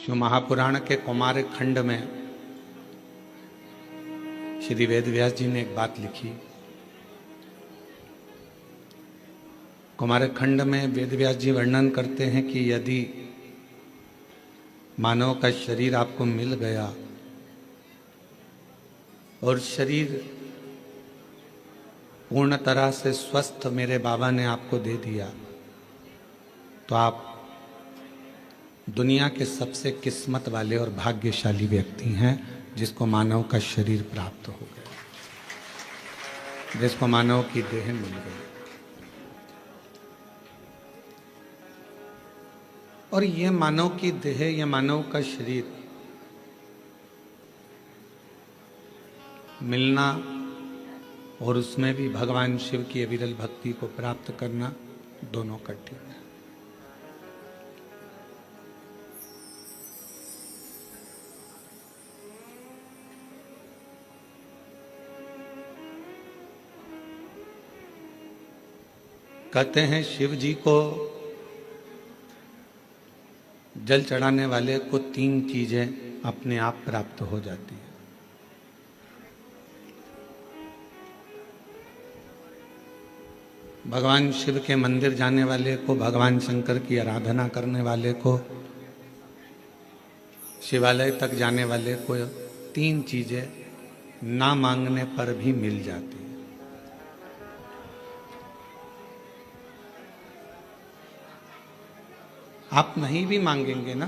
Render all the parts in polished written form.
शिव महापुराण के कुमार खंड में श्री वेदव्यास जी ने एक बात लिखी। कुमार खंड में वेदव्यास जी वर्णन करते हैं कि यदि मानव का शरीर आपको मिल गया और शरीर पूर्ण तरह से स्वस्थ मेरे बाबा ने आपको दे दिया तो आप दुनिया के सबसे किस्मत वाले और भाग्यशाली व्यक्ति हैं जिसको मानव का शरीर प्राप्त हो गया, जिसको मानव की देह मिल गई। और ये मानव की देह, ये मानव का शरीर मिलना और उसमें भी भगवान शिव की अविरल भक्ति को प्राप्त करना दोनों कठिन है। कहते हैं शिव जी को जल चढ़ाने वाले को 3 चीजें अपने आप प्राप्त हो जाती है। भगवान शिव के मंदिर जाने वाले को, भगवान शंकर की आराधना करने वाले को, शिवालय तक जाने वाले को 3 चीजें ना मांगने पर भी मिल जाती है। आप नहीं भी मांगेंगे ना,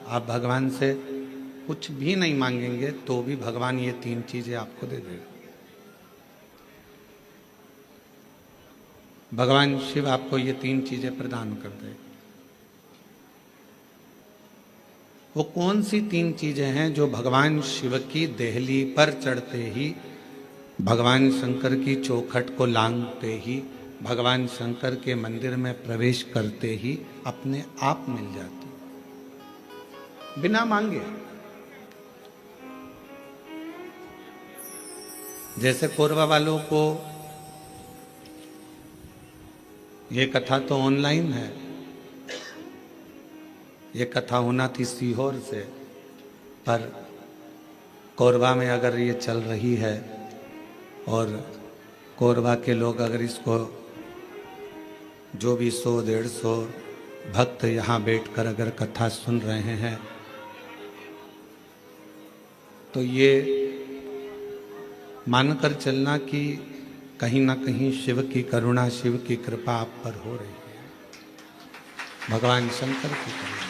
आप भगवान से कुछ भी नहीं मांगेंगे तो भी भगवान ये 3 चीजें आपको दे देगा। भगवान शिव आपको ये 3 चीजें प्रदान कर देगा। वो कौन सी 3 चीजें हैं जो भगवान शिव की देहली पर चढ़ते ही, भगवान शंकर की चौखट को लांघते ही, भगवान शंकर के मंदिर में प्रवेश करते ही अपने आप मिल जाती, बिना मांगे। जैसे कोरबा वालों को ये कथा तो ऑनलाइन है, ये कथा होना थी सीहोर से, पर कोरबा में अगर ये चल रही है और कोरबा के लोग अगर इसको जो भी 100-150 भक्त यहाँ बैठकर अगर कथा सुन रहे हैं तो ये मानकर चलना कि कहीं ना कहीं शिव की करुणा, शिव की कृपा आप पर हो रही है, भगवान शंकर की करुणा।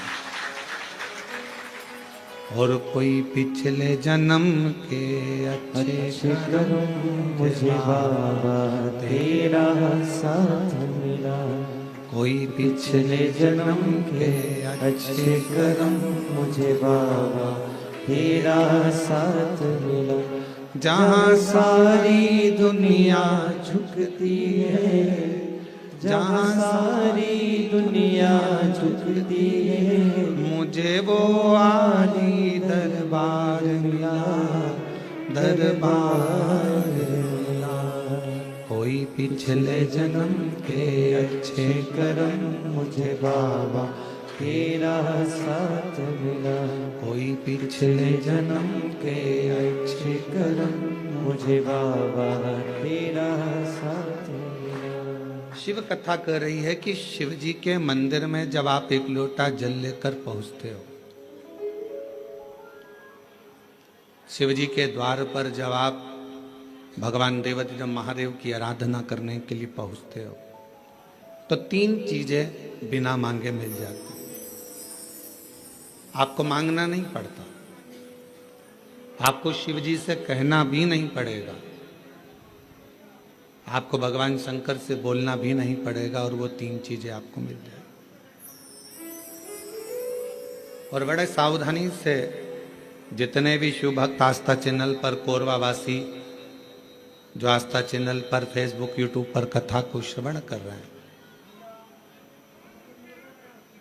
और कोई पिछले जन्म के अच्छे कर्म मुझे बाबा तेरा साथ मिला, कोई पिछले जन्म के अच्छे कर्म मुझे बाबा तेरा साथ मिला। जहाँ सारी दुनिया झुकती है, जहाँ सारी दुनिया झुकती है, मुझे वो आली दरबार मिला, दरबार मिला। कोई पिछले जन्म के अच्छे कर्म मुझे बाबा तेरा साथ मिला, कोई पिछले जन्म के अच्छे कर्म मुझे बाबा तेरा साथ मिला। शिव कथा कह रही है कि शिव जी के मंदिर में जब आप एक लोटा जल लेकर पहुंचते हो, शिव जी के द्वार पर जब आप भगवान देवाधिदेव महादेव की आराधना करने के लिए पहुंचते हो तो 3 चीजें बिना मांगे मिल जाती। आपको मांगना नहीं पड़ता, आपको शिव जी से कहना भी नहीं पड़ेगा, आपको भगवान शंकर से बोलना भी नहीं पड़ेगा और वो 3 चीजें आपको मिल जाए। और बड़े सावधानी से जितने भी शिव भक्त आस्था चैनल पर, कोरबा वासी जो आस्था चैनल पर, फेसबुक, यूट्यूब पर कथा को श्रवण कर रहे हैं,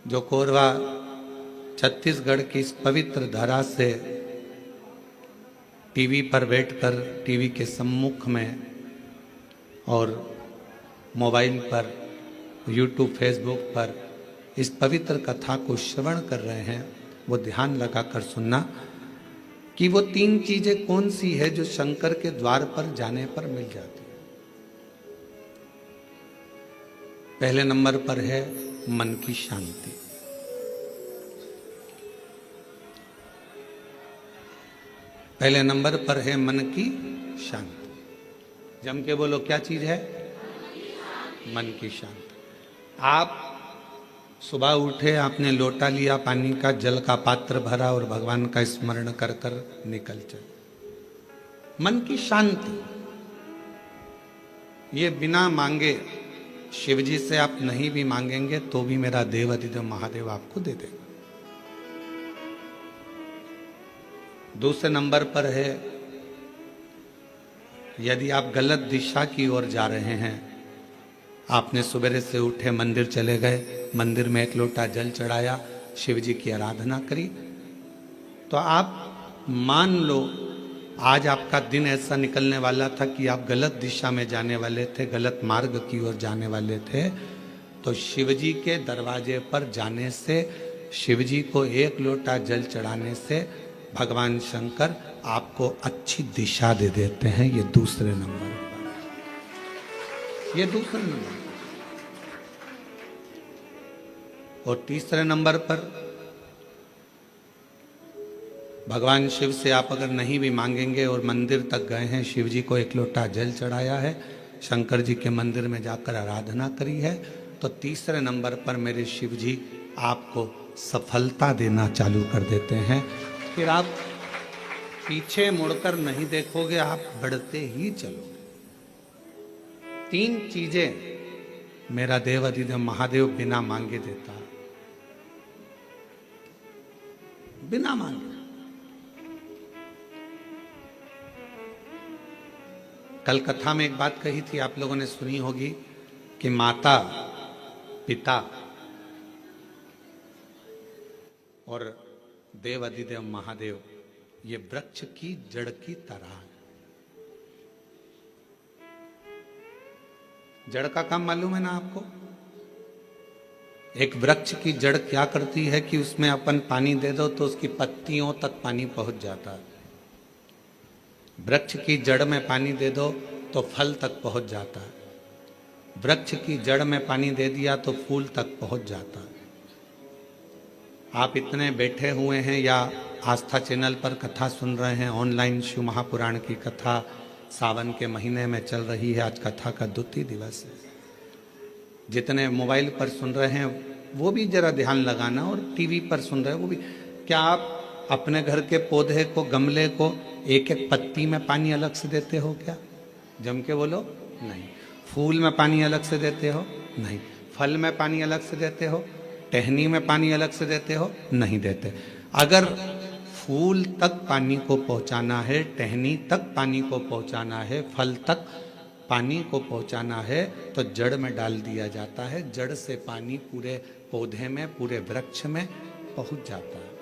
जो कोरबा छत्तीसगढ़ की इस पवित्र धरा से टीवी पर बैठकर, टीवी के सम्मुख में और मोबाइल पर, यूट्यूब, फेसबुक पर इस पवित्र कथा को श्रवण कर रहे हैं, वो ध्यान लगाकर सुनना कि वो 3 चीजें कौन सी है जो शंकर के द्वार पर जाने पर मिल जाती है। पहले नंबर पर है मन की शांति। पहले नंबर पर है मन की शांति। जम के बोलो, क्या चीज है? मन की शांति। आप सुबह उठे, आपने लोटा लिया पानी का, जल का पात्र भरा और भगवान का स्मरण कर कर निकल चले। मन की शांति ये बिना मांगे, शिव जी से आप नहीं भी मांगेंगे तो भी मेरा देवाधिदेव महादेव आपको दे देगा। दूसरे नंबर पर है, यदि आप गलत दिशा की ओर जा रहे हैं, आपने सवेरे से उठे मंदिर चले गए, मंदिर में एक लोटा जल चढ़ाया, शिव जी की आराधना करी, तो आप मान लो आज आपका दिन ऐसा निकलने वाला था कि आप गलत दिशा में जाने वाले थे, गलत मार्ग की ओर जाने वाले थे, तो शिव जी के दरवाजे पर जाने से, शिव जी को एक लोटा जल चढ़ाने से भगवान शंकर आपको अच्छी दिशा दे देते हैं। ये दूसरे नंबर पर, ये दूसरे नंबर। और तीसरे नंबर पर भगवान शिव से आप अगर नहीं भी मांगेंगे और मंदिर तक गए हैं, शिव जी को एक लोटा जल चढ़ाया है, शंकर जी के मंदिर में जाकर आराधना करी है, तो तीसरे नंबर पर मेरे शिव जी आपको सफलता देना चालू कर देते हैं। फिर आप पीछे मुड़कर नहीं देखोगे, आप बढ़ते ही चलोगे। 3 चीजें मेरा देवाधिदेव महादेव बिना मांगे देता, बिना मांगे। कल कथा में एक बात कही थी, आप लोगों ने सुनी होगी कि माता, पिता और देवाधिदेव महादेव ये वृक्ष की जड़ की तरह है। जड़ का काम मालूम है ना आपको? एक वृक्ष की जड़ क्या करती है कि उसमें अपन पानी दे दो तो उसकी पत्तियों तक पानी पहुंच जाता है। वृक्ष की जड़ में पानी दे दो तो फल तक पहुंच जाता है। वृक्ष की जड़ में पानी दे दिया तो फूल तक पहुंच जाता है। आप इतने बैठे हुए हैं या आस्था चैनल पर कथा सुन रहे हैं, ऑनलाइन शिव महापुराण की कथा सावन के महीने में चल रही है, आज कथा का 2 दिवस है। जितने मोबाइल पर सुन रहे हैं वो भी जरा ध्यान लगाना, और टीवी पर सुन रहे हैं वो भी। क्या आप अपने घर के पौधे को, गमले को एक एक पत्ती में पानी अलग से देते हो क्या? जम के बोलो, नहीं। फूल में पानी अलग से देते हो? नहीं। फल में पानी अलग से देते हो? टहनी में पानी अलग से देते हो? नहीं देते। अगर फूल तक पानी को पहुंचाना है, टहनी तक पानी को पहुंचाना है, फल तक पानी को पहुंचाना है, तो जड़ में डाल दिया जाता है। जड़ से पानी पूरे पौधे में, पूरे वृक्ष में पहुंच जाता है।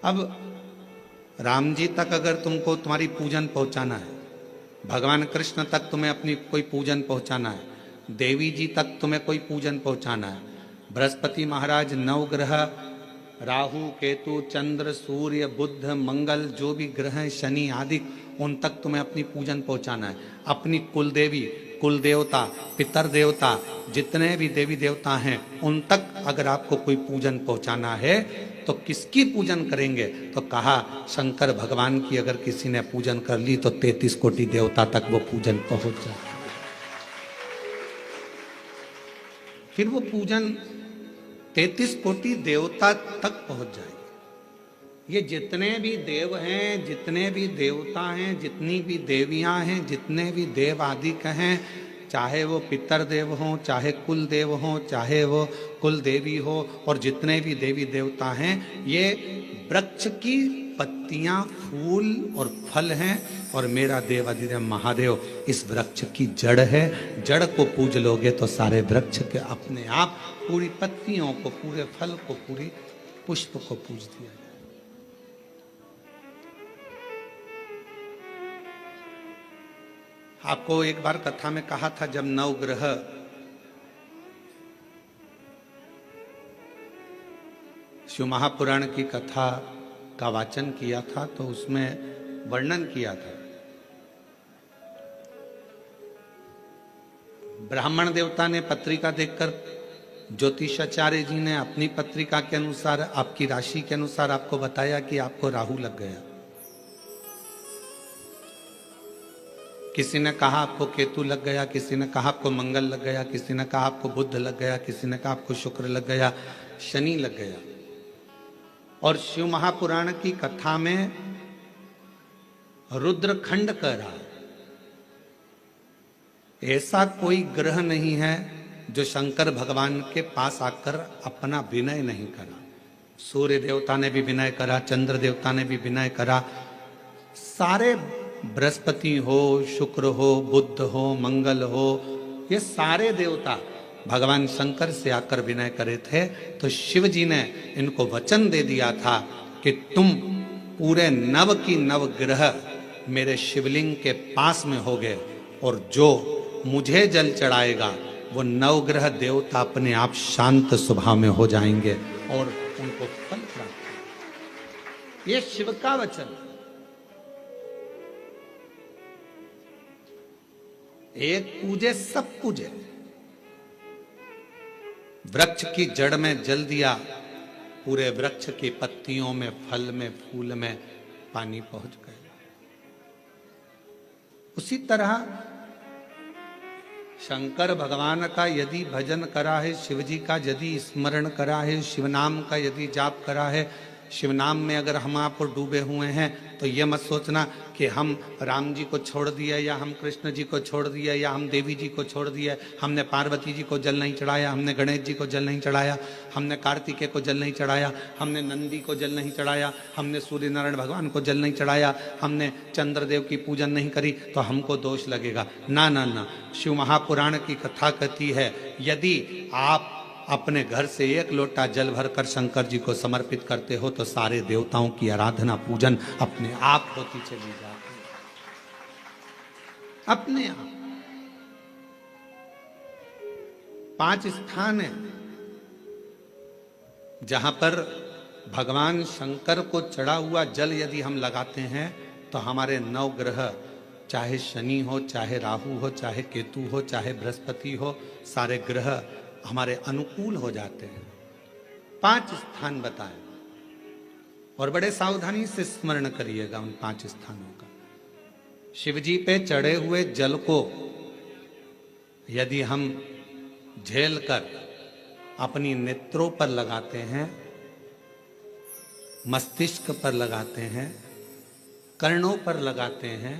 अब राम जी तक अगर तुमको तुम्हारी पूजन पहुंचाना है, भगवान कृष्ण तक तुम्हें अपनी कोई पूजन पहुंचाना है, देवी जी तक तुम्हें कोई पूजन पहुंचाना है, बृहस्पति महाराज, नवग्रह, राहु, केतु, चंद्र, सूर्य, बुध, मंगल, जो भी ग्रह हैं, शनि आदि, उन तक तुम्हें अपनी पूजन पहुंचाना है। अपनी कुल देवी, कुल देवता, पितर देवता, जितने भी देवी देवता हैं, उन तक अगर आपको कोई पूजन पहुंचाना है तो किसकी पूजन करेंगे? तो कहा शंकर भगवान की अगर किसी ने पूजन कर ली तो 33 कोटि देवता तक वो पूजन पहुंच जाए। फिर वो पूजन 33 कोटि देवता तक पहुंच जाएगी। ये जितने भी देव हैं, जितने भी देवता हैं, जितनी भी देवियां हैं, जितने भी देव आदि हैं, चाहे वो पितर देव हों, चाहे कुल देव हों, चाहे वो कुल देवी हो, और जितने भी देवी देवता हैं, ये वृक्ष की पत्तियां, फूल और फल हैं, और मेरा देवाधिदेव महादेव इस वृक्ष की जड़ है। जड़ को पूज लोगे तो सारे वृक्ष के अपने आप पूरी पत्तियों को, पूरे फल को, पूरी पुष्प को पूज दिया जाए। आपको एक बार कथा में कहा था, जब नवग्रह शिव महापुराण की कथा का वाचन किया था तो उसमें वर्णन किया था। ब्राह्मण देवता ने पत्रिका देखकर ज्योतिषाचार्य जी ने अपनी पत्रिका के अनुसार, आपकी राशि के अनुसार आपको बताया कि आपको राहु लग गया। किसी ने कहा आपको केतु लग गया, किसी ने कहा आपको मंगल लग गया, किसी ने कहा आपको बुध लग गया, किसी ने कहा आपको शुक्र लग गया, शनि लग गया। और शिव महापुराण की कथा में रुद्रखंड कह रहा है ऐसा कोई ग्रह नहीं है जो शंकर भगवान के पास आकर अपना विनय नहीं करा। सूर्य देवता ने भी विनय करा, चंद्र देवता ने भी विनय करा, सारे बृहस्पति हो, शुक्र हो, बुध हो, मंगल हो, ये सारे देवता भगवान शंकर से आकर विनय करे थे। तो शिव जी ने इनको वचन दे दिया था कि तुम पूरे नव की नव ग्रह मेरे शिवलिंग के पास में होगे और जो मुझे जल चढ़ाएगा वो नवग्रह देवता अपने आप शांत स्वभाव में हो जाएंगे और उनको फल प्राप्त। ये शिव का वचन। एक पूजे सब पूजे। वृक्ष की जड़ में जल दिया, पूरे वृक्ष की पत्तियों में, फल में, फूल में पानी पहुंच गया। उसी तरह शंकर भगवान का यदि भजन करा है, शिव जी का यदि स्मरण करा है, शिव नाम का यदि जाप करा है, शिव नाम में अगर हम आप डूबे हुए हैं तो ये मत सोचना कि हम राम जी को छोड़ दिया या हम कृष्ण जी को छोड़ दिया या हम देवी जी को छोड़ दिया, हमने पार्वती जी को जल नहीं चढ़ाया, हमने गणेश जी को जल नहीं चढ़ाया, हमने कार्तिकेय को जल नहीं चढ़ाया, हमने नंदी को जल नहीं चढ़ाया, हमने सूर्य नारायण भगवान को जल नहीं चढ़ाया, हमने चंद्रदेव की पूजन नहीं करी तो हमको दोष लगेगा। ना ना ना, शिव महापुराण की कथा कहती है यदि आप अपने घर से एक लोटा जल भरकर शंकर जी को समर्पित करते हो तो सारे देवताओं की आराधना पूजन अपने आप होती चली जाती है, अपने आप। 5 स्थान है जहां पर भगवान शंकर को चढ़ा हुआ जल यदि हम लगाते हैं तो हमारे 9 ग्रह, चाहे शनि हो, चाहे राहु हो, चाहे केतु हो, चाहे बृहस्पति हो, सारे ग्रह हमारे अनुकूल हो जाते हैं। 5 स्थान बताएं और बड़े सावधानी से स्मरण करिएगा उन 5 स्थानों का। शिव जी पे चढ़े हुए जल को यदि हम झेल कर अपनी नेत्रों पर लगाते हैं, मस्तिष्क पर लगाते हैं, कर्णों पर लगाते हैं,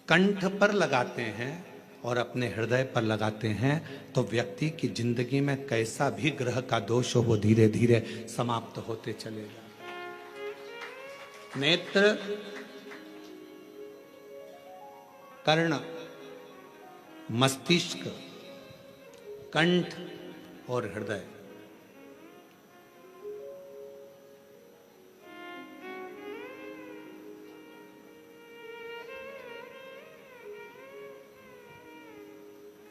कंठ पर लगाते हैं और अपने हृदय पर लगाते हैं तो व्यक्ति की जिंदगी में कैसा भी ग्रह का दोष हो वो धीरे धीरे समाप्त होते चलेगा। नेत्र, कर्ण, मस्तिष्क, कंठ और हृदय,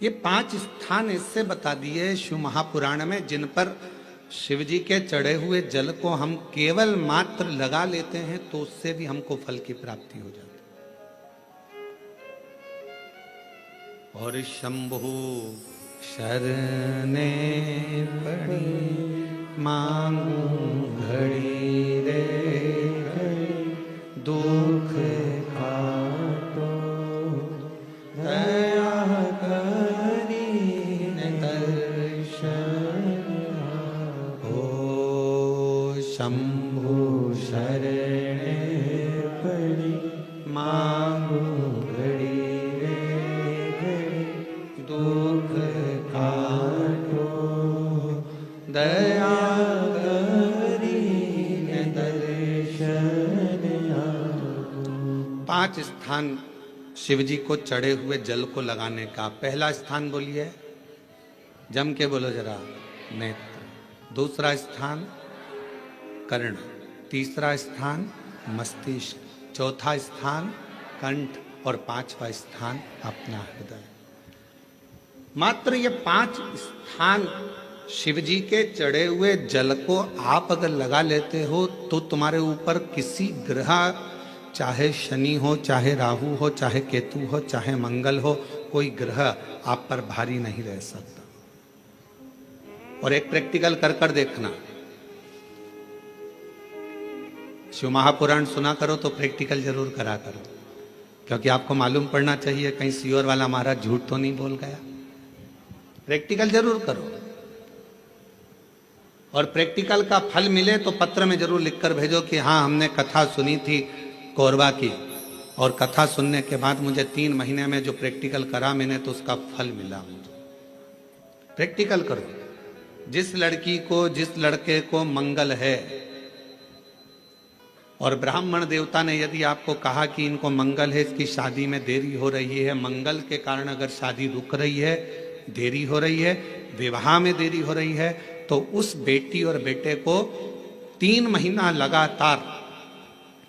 ये 5 स्थान इससे बता दिए शिव महापुराण में जिन पर शिव जी के चढ़े हुए जल को हम केवल मात्र लगा लेते हैं तो उससे भी हमको फल की प्राप्ति हो जाती है। और शंभु शरणे पड़ी मांगू घड़ी रे दुख काटो दया शंभु शरणे पड़ी मांगू घड़ी रे घड़ी दुख काटो दया करी दर्शन आपो। 5 स्थान शिव जी को चढ़े हुए जल को लगाने का। पहला स्थान बोलिए, जम के बोलो जरा, नेत्र। दूसरा स्थान कर्ण, तीसरा स्थान मस्तिष्क, चौथा स्थान कंठ और 5वां स्थान अपना हृदय। मात्र ये 5 स्थान शिव जी के चढ़े हुए जल को आप अगर लगा लेते हो तो तुम्हारे ऊपर किसी ग्रह, चाहे शनि हो, चाहे राहु हो, चाहे केतु हो, चाहे मंगल हो, कोई ग्रह आप पर भारी नहीं रह सकता। और एक प्रैक्टिकल कर कर देखना, शिव महापुराण सुना करो तो प्रैक्टिकल जरूर करा करो, क्योंकि आपको मालूम पड़ना चाहिए कहीं सीओर वाला महाराज झूठ तो नहीं बोल गया। प्रैक्टिकल जरूर करो, और प्रैक्टिकल का फल मिले तो पत्र में जरूर लिखकर भेजो कि हाँ हमने कथा सुनी थी कोरबा की, और कथा सुनने के बाद मुझे 3 महीने में जो प्रैक्टिकल करा मैंने तो उसका फल मिला मुझे। प्रैक्टिकल करो। जिस लड़की को, जिस लड़के को मंगल है, और ब्राह्मण देवता ने यदि आपको कहा कि इनको मंगल है, इसकी शादी में देरी हो रही है, मंगल के कारण अगर शादी रुक रही है, देरी हो रही है, विवाह में देरी हो रही है, तो उस बेटी और बेटे को 3 महीना लगातार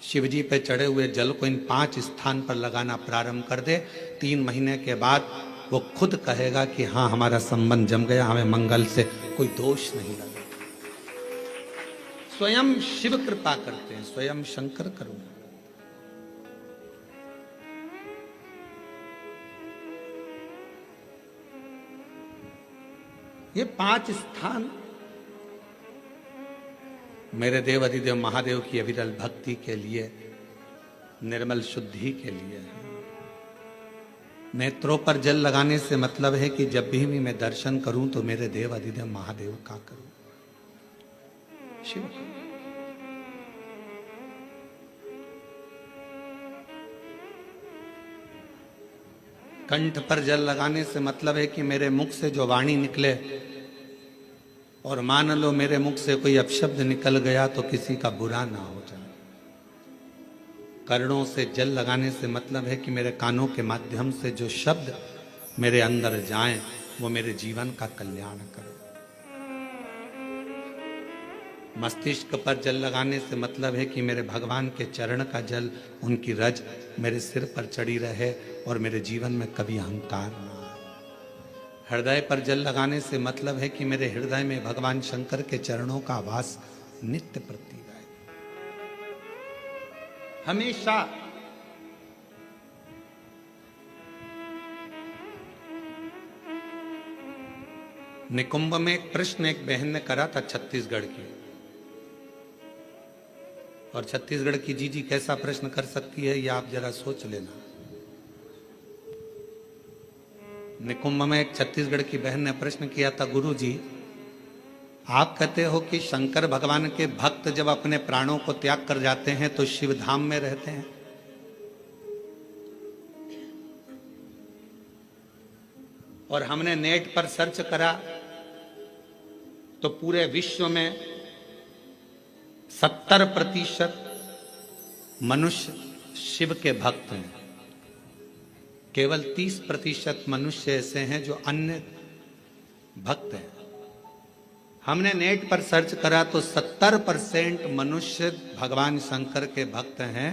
शिवजी पे चढ़े हुए जल को इन 5 स्थान पर लगाना प्रारंभ कर दे। 3 महीने के बाद वो खुद कहेगा कि हाँ हमारा संबंध जम गया, हमें मंगल से कोई दोष नहीं लगा। स्वयं शिव कृपा करते हैं, स्वयं शंकर करुणा। ये 5 स्थान मेरे देव अधिदेव महादेव की अविरल भक्ति के लिए, निर्मल शुद्धि के लिए है। नेत्रों पर जल लगाने से मतलब है कि जब भी मैं दर्शन करूं तो मेरे देव अधिदेव महादेव का करूं, शिव। कंठ पर जल लगाने से मतलब है कि मेरे मुख से जो वाणी निकले, और मान लो मेरे मुख से कोई अपशब्द निकल गया तो किसी का बुरा ना हो जाए। कर्णों से जल लगाने से मतलब है कि मेरे कानों के माध्यम से जो शब्द मेरे अंदर जाएं वो मेरे जीवन का कल्याण करें। मस्तिष्क पर जल लगाने से मतलब है कि मेरे भगवान के चरण का जल, उनकी रज मेरे सिर पर चढ़ी रहे और मेरे जीवन में कभी अहंकार ना आए। हृदय पर जल लगाने से मतलब है कि मेरे हृदय में भगवान शंकर के चरणों का वास नित्य प्रतीत है। हमेशा निकुंभ में एक प्रश्न एक बहन ने करा था छत्तीसगढ़ की, और छत्तीसगढ़ की जीजी कैसा प्रश्न कर सकती है ये आप जरा सोच लेना। निकुंभ में एक छत्तीसगढ़ की बहन ने प्रश्न किया था, गुरुजी आप कहते हो कि शंकर भगवान के भक्त जब अपने प्राणों को त्याग कर जाते हैं तो शिव धाम में रहते हैं, और हमने नेट पर सर्च करा तो पूरे विश्व में 70% मनुष्य शिव के भक्त हैं, केवल 30% मनुष्य ऐसे हैं जो अन्य भक्त हैं। हमने नेट पर सर्च करा तो 70% मनुष्य भगवान शंकर के भक्त हैं।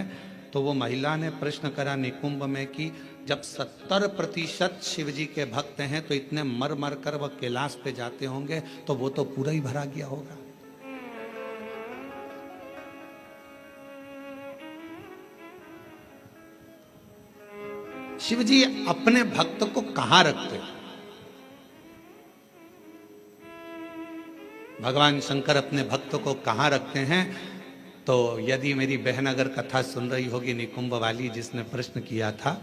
तो वो महिला ने प्रश्न करा निकुंभ में कि जब 70% शिव जी के भक्त हैं तो इतने मर मर कर वह कैलाश पे जाते होंगे तो वो तो पूरा ही भरा गया होगा। शिव जी अपने भक्त को कहां रखते? भगवान शंकर अपने भक्त को कहां रखते हैं? तो यदि मेरी बहन अगर कथा सुन रही होगी, निकुंभ वाली जिसने प्रश्न किया था,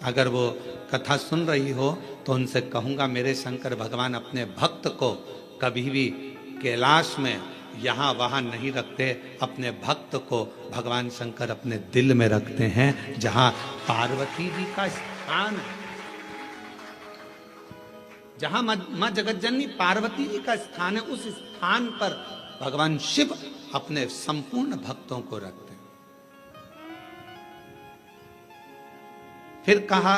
अगर वो कथा सुन रही हो तो उनसे कहूंगा मेरे शंकर भगवान अपने भक्त को कभी भी कैलाश में यहाँ वहाँ नहीं रखते। अपने भक्त को भगवान शंकर अपने दिल में रखते हैं, जहाँ पार्वती जी का स्थान है, जहाँ माँ जगतजननी पार्वती जी का स्थान है, उस स्थान पर भगवान शिव अपने संपूर्ण भक्तों को रखते हैं। फिर कहा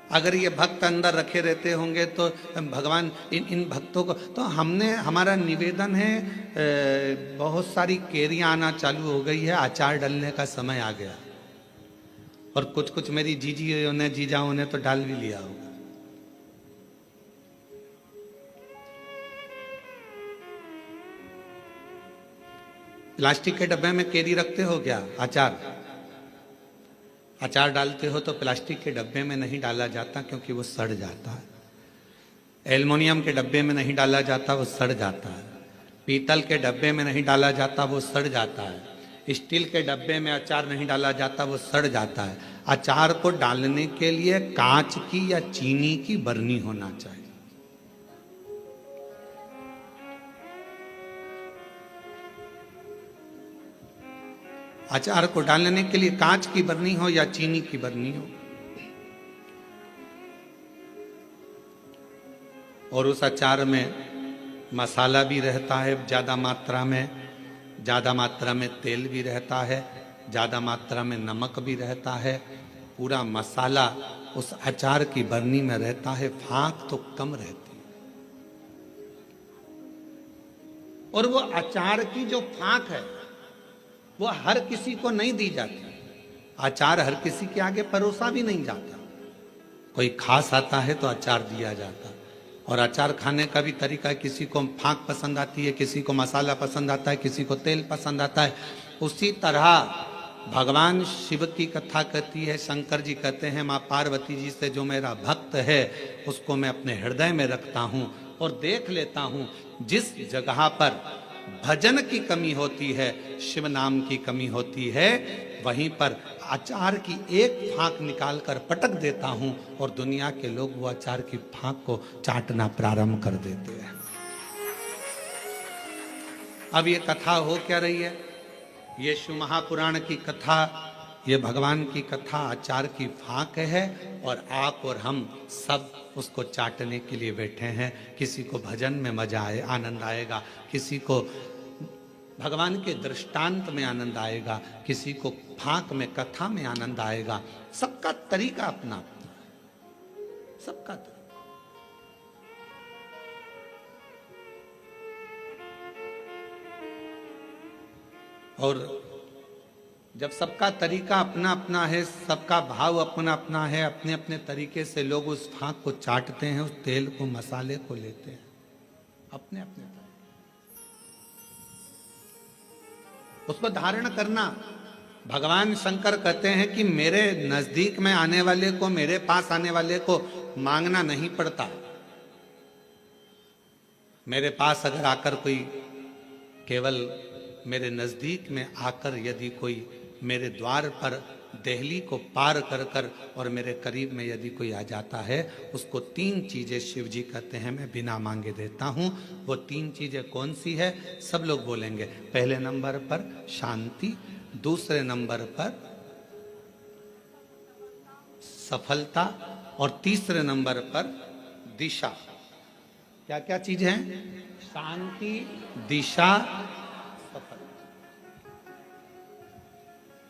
अगर ये भक्त अंदर रखे रहते होंगे तो भगवान इन भक्तों को, तो हमारा निवेदन है, बहुत सारी केरियां आना चालू हो गई है, अचार डालने का समय आ गया, और कुछ कुछ मेरी जीजियों ने जीजाओं ने तो डाल भी लिया होगा। प्लास्टिक के डब्बे में केरी रखते हो क्या? अचार डालते हो तो प्लास्टिक के डब्बे में नहीं डाला जाता क्योंकि वो सड़ जाता है। एल्युमिनियम के डब्बे में नहीं डाला जाता, वो सड़ जाता है। पीतल के डब्बे में नहीं डाला जाता, वो सड़ जाता है। स्टील के डब्बे में अचार नहीं डाला जाता, वो सड़ जाता है। अचार को डालने के लिए कांच की या चीनी की बरनी होना चाहिए। अचार को डालने के लिए कांच की बरनी हो या चीनी की बरनी हो, और उस अचार में मसाला भी रहता है ज़्यादा मात्रा में तेल भी रहता है, ज़्यादा मात्रा में नमक भी रहता है। पूरा मसाला उस अचार की बरनी में रहता है, फाँक तो कम रहती है। और वो अचार की जो फाँक है वो हर किसी को नहीं दी जाती। अचार हर किसी के आगे परोसा भी नहीं जाता। कोई खास आता है तो अचार दिया जाता। और अचार खाने का भी तरीका है, किसी को फाँक पसंद आती है, किसी को मसाला पसंद आता है, किसी को तेल पसंद आता है। उसी तरह भगवान शिव की कथा कहती है, शंकर जी कहते हैं माँ पार्वती जी से जो मेरा भक्त है उसको मैं अपने हृदय में रखता हूँ और देख लेता हूँ जिस जगह पर भजन की कमी होती है, शिव नाम की कमी होती है, वहीं पर अचार की एक फाँक निकाल कर पटक देता हूं और दुनिया के लोग वो अचार की फाँक को चाटना प्रारंभ कर देते हैं। अब ये कथा हो क्या रही है? ये शिव महापुराण की कथा, ये भगवान की कथा अचार की फाँक है और आप और हम सब उसको चाटने के लिए बैठे हैं। किसी को भजन में मजा आए, आनंद आएगा, किसी को भगवान के दृष्टांत में आनंद आएगा, किसी को फाँक में, कथा में आनंद आएगा। सबका तरीका अपना अपना, सबका तरीका। और जब सबका तरीका अपना अपना है, सबका भाव अपना अपना है, अपने अपने तरीके से लोग उस फाँक को चाटते हैं, उस तेल को, मसाले को लेते हैं अपने अपने तरीके। उसको धारण करना, भगवान शंकर कहते हैं कि मेरे नजदीक में आने वाले को, मेरे पास आने वाले को मांगना नहीं पड़ता। मेरे पास अगर आकर कोई, केवल मेरे नजदीक में आकर यदि कोई मेरे द्वार पर देहली को पार कर कर और मेरे करीब में यदि कोई आ जाता है, उसको 3 चीजें शिव जी कहते हैं मैं बिना मांगे देता हूं। वो 3 चीजें कौन सी है? सब लोग बोलेंगे। पहले नंबर पर शांति, दूसरे नंबर पर सफलता और तीसरे नंबर पर दिशा। क्या क्या चीज है? शांति, दिशा, सफलता।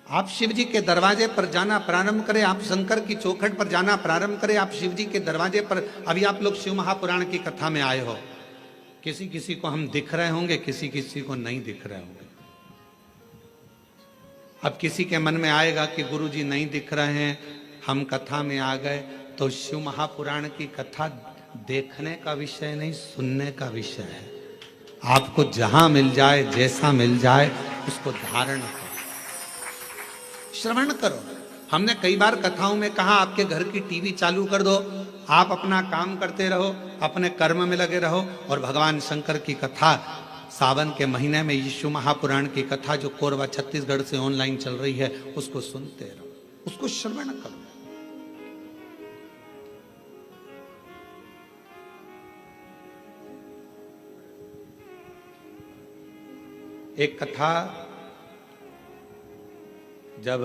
आप शिव जी के दरवाजे पर जाना प्रारंभ करें, आप शंकर की चौखट पर जाना प्रारंभ करें, आप शिव जी के दरवाजे पर। अभी आप लोग शिव महापुराण की कथा में आए हो, किसी किसी को हम दिख रहे होंगे, किसी किसी को नहीं दिख रहे होंगे। अब किसी के मन में आएगा कि गुरु जी नहीं दिख रहे हैं, हम कथा में आ गए। तो शिव महापुराण की कथा देखने का विषय नहीं, सुनने का विषय है। आपको जहां मिल जाए, जैसा मिल जाए, उसको धारण करो, श्रवण करो। हमने कई बार कथाओं में कहा आपके घर की टीवी चालू कर दो, आप अपना काम करते रहो, अपने कर्म में लगे रहो और भगवान शंकर की कथा सावन के महीने में यीशु महापुराण की कथा जो कोरबा छत्तीसगढ़ से ऑनलाइन चल रही है उसको सुनते रहो, उसको श्रवण करो। एक कथा जब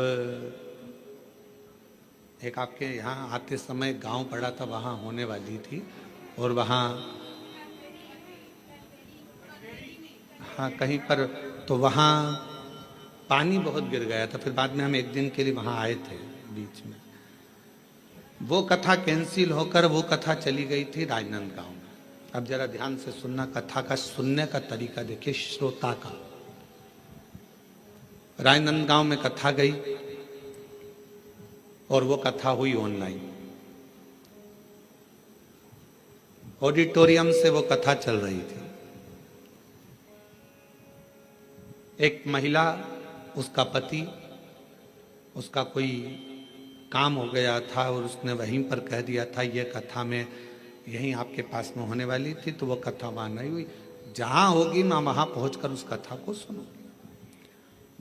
एक आपके यहाँ आते समय गांव पड़ा था, वहाँ होने वाली थी और वहाँ हाँ कहीं पर, तो वहाँ पानी बहुत गिर गया था। फिर बाद में हम एक दिन के लिए वहाँ आए थे बीच में। वो कथा कैंसिल होकर वो कथा चली गई थी राजनांदगांव में। अब जरा ध्यान से सुनना, कथा का सुनने का तरीका देखिए श्रोता का। राजनांदगांव में कथा गई और वो कथा हुई ऑनलाइन, ऑडिटोरियम से वो कथा चल रही थी। एक महिला, उसका पति, उसका कोई काम हो गया था और उसने वहीं पर कह दिया था ये कथा में यहीं आपके पास में होने वाली थी, तो वो कथा वहां नहीं हुई। जहां होगी मैं वहां पहुंचकर उस कथा को सुनूंगी।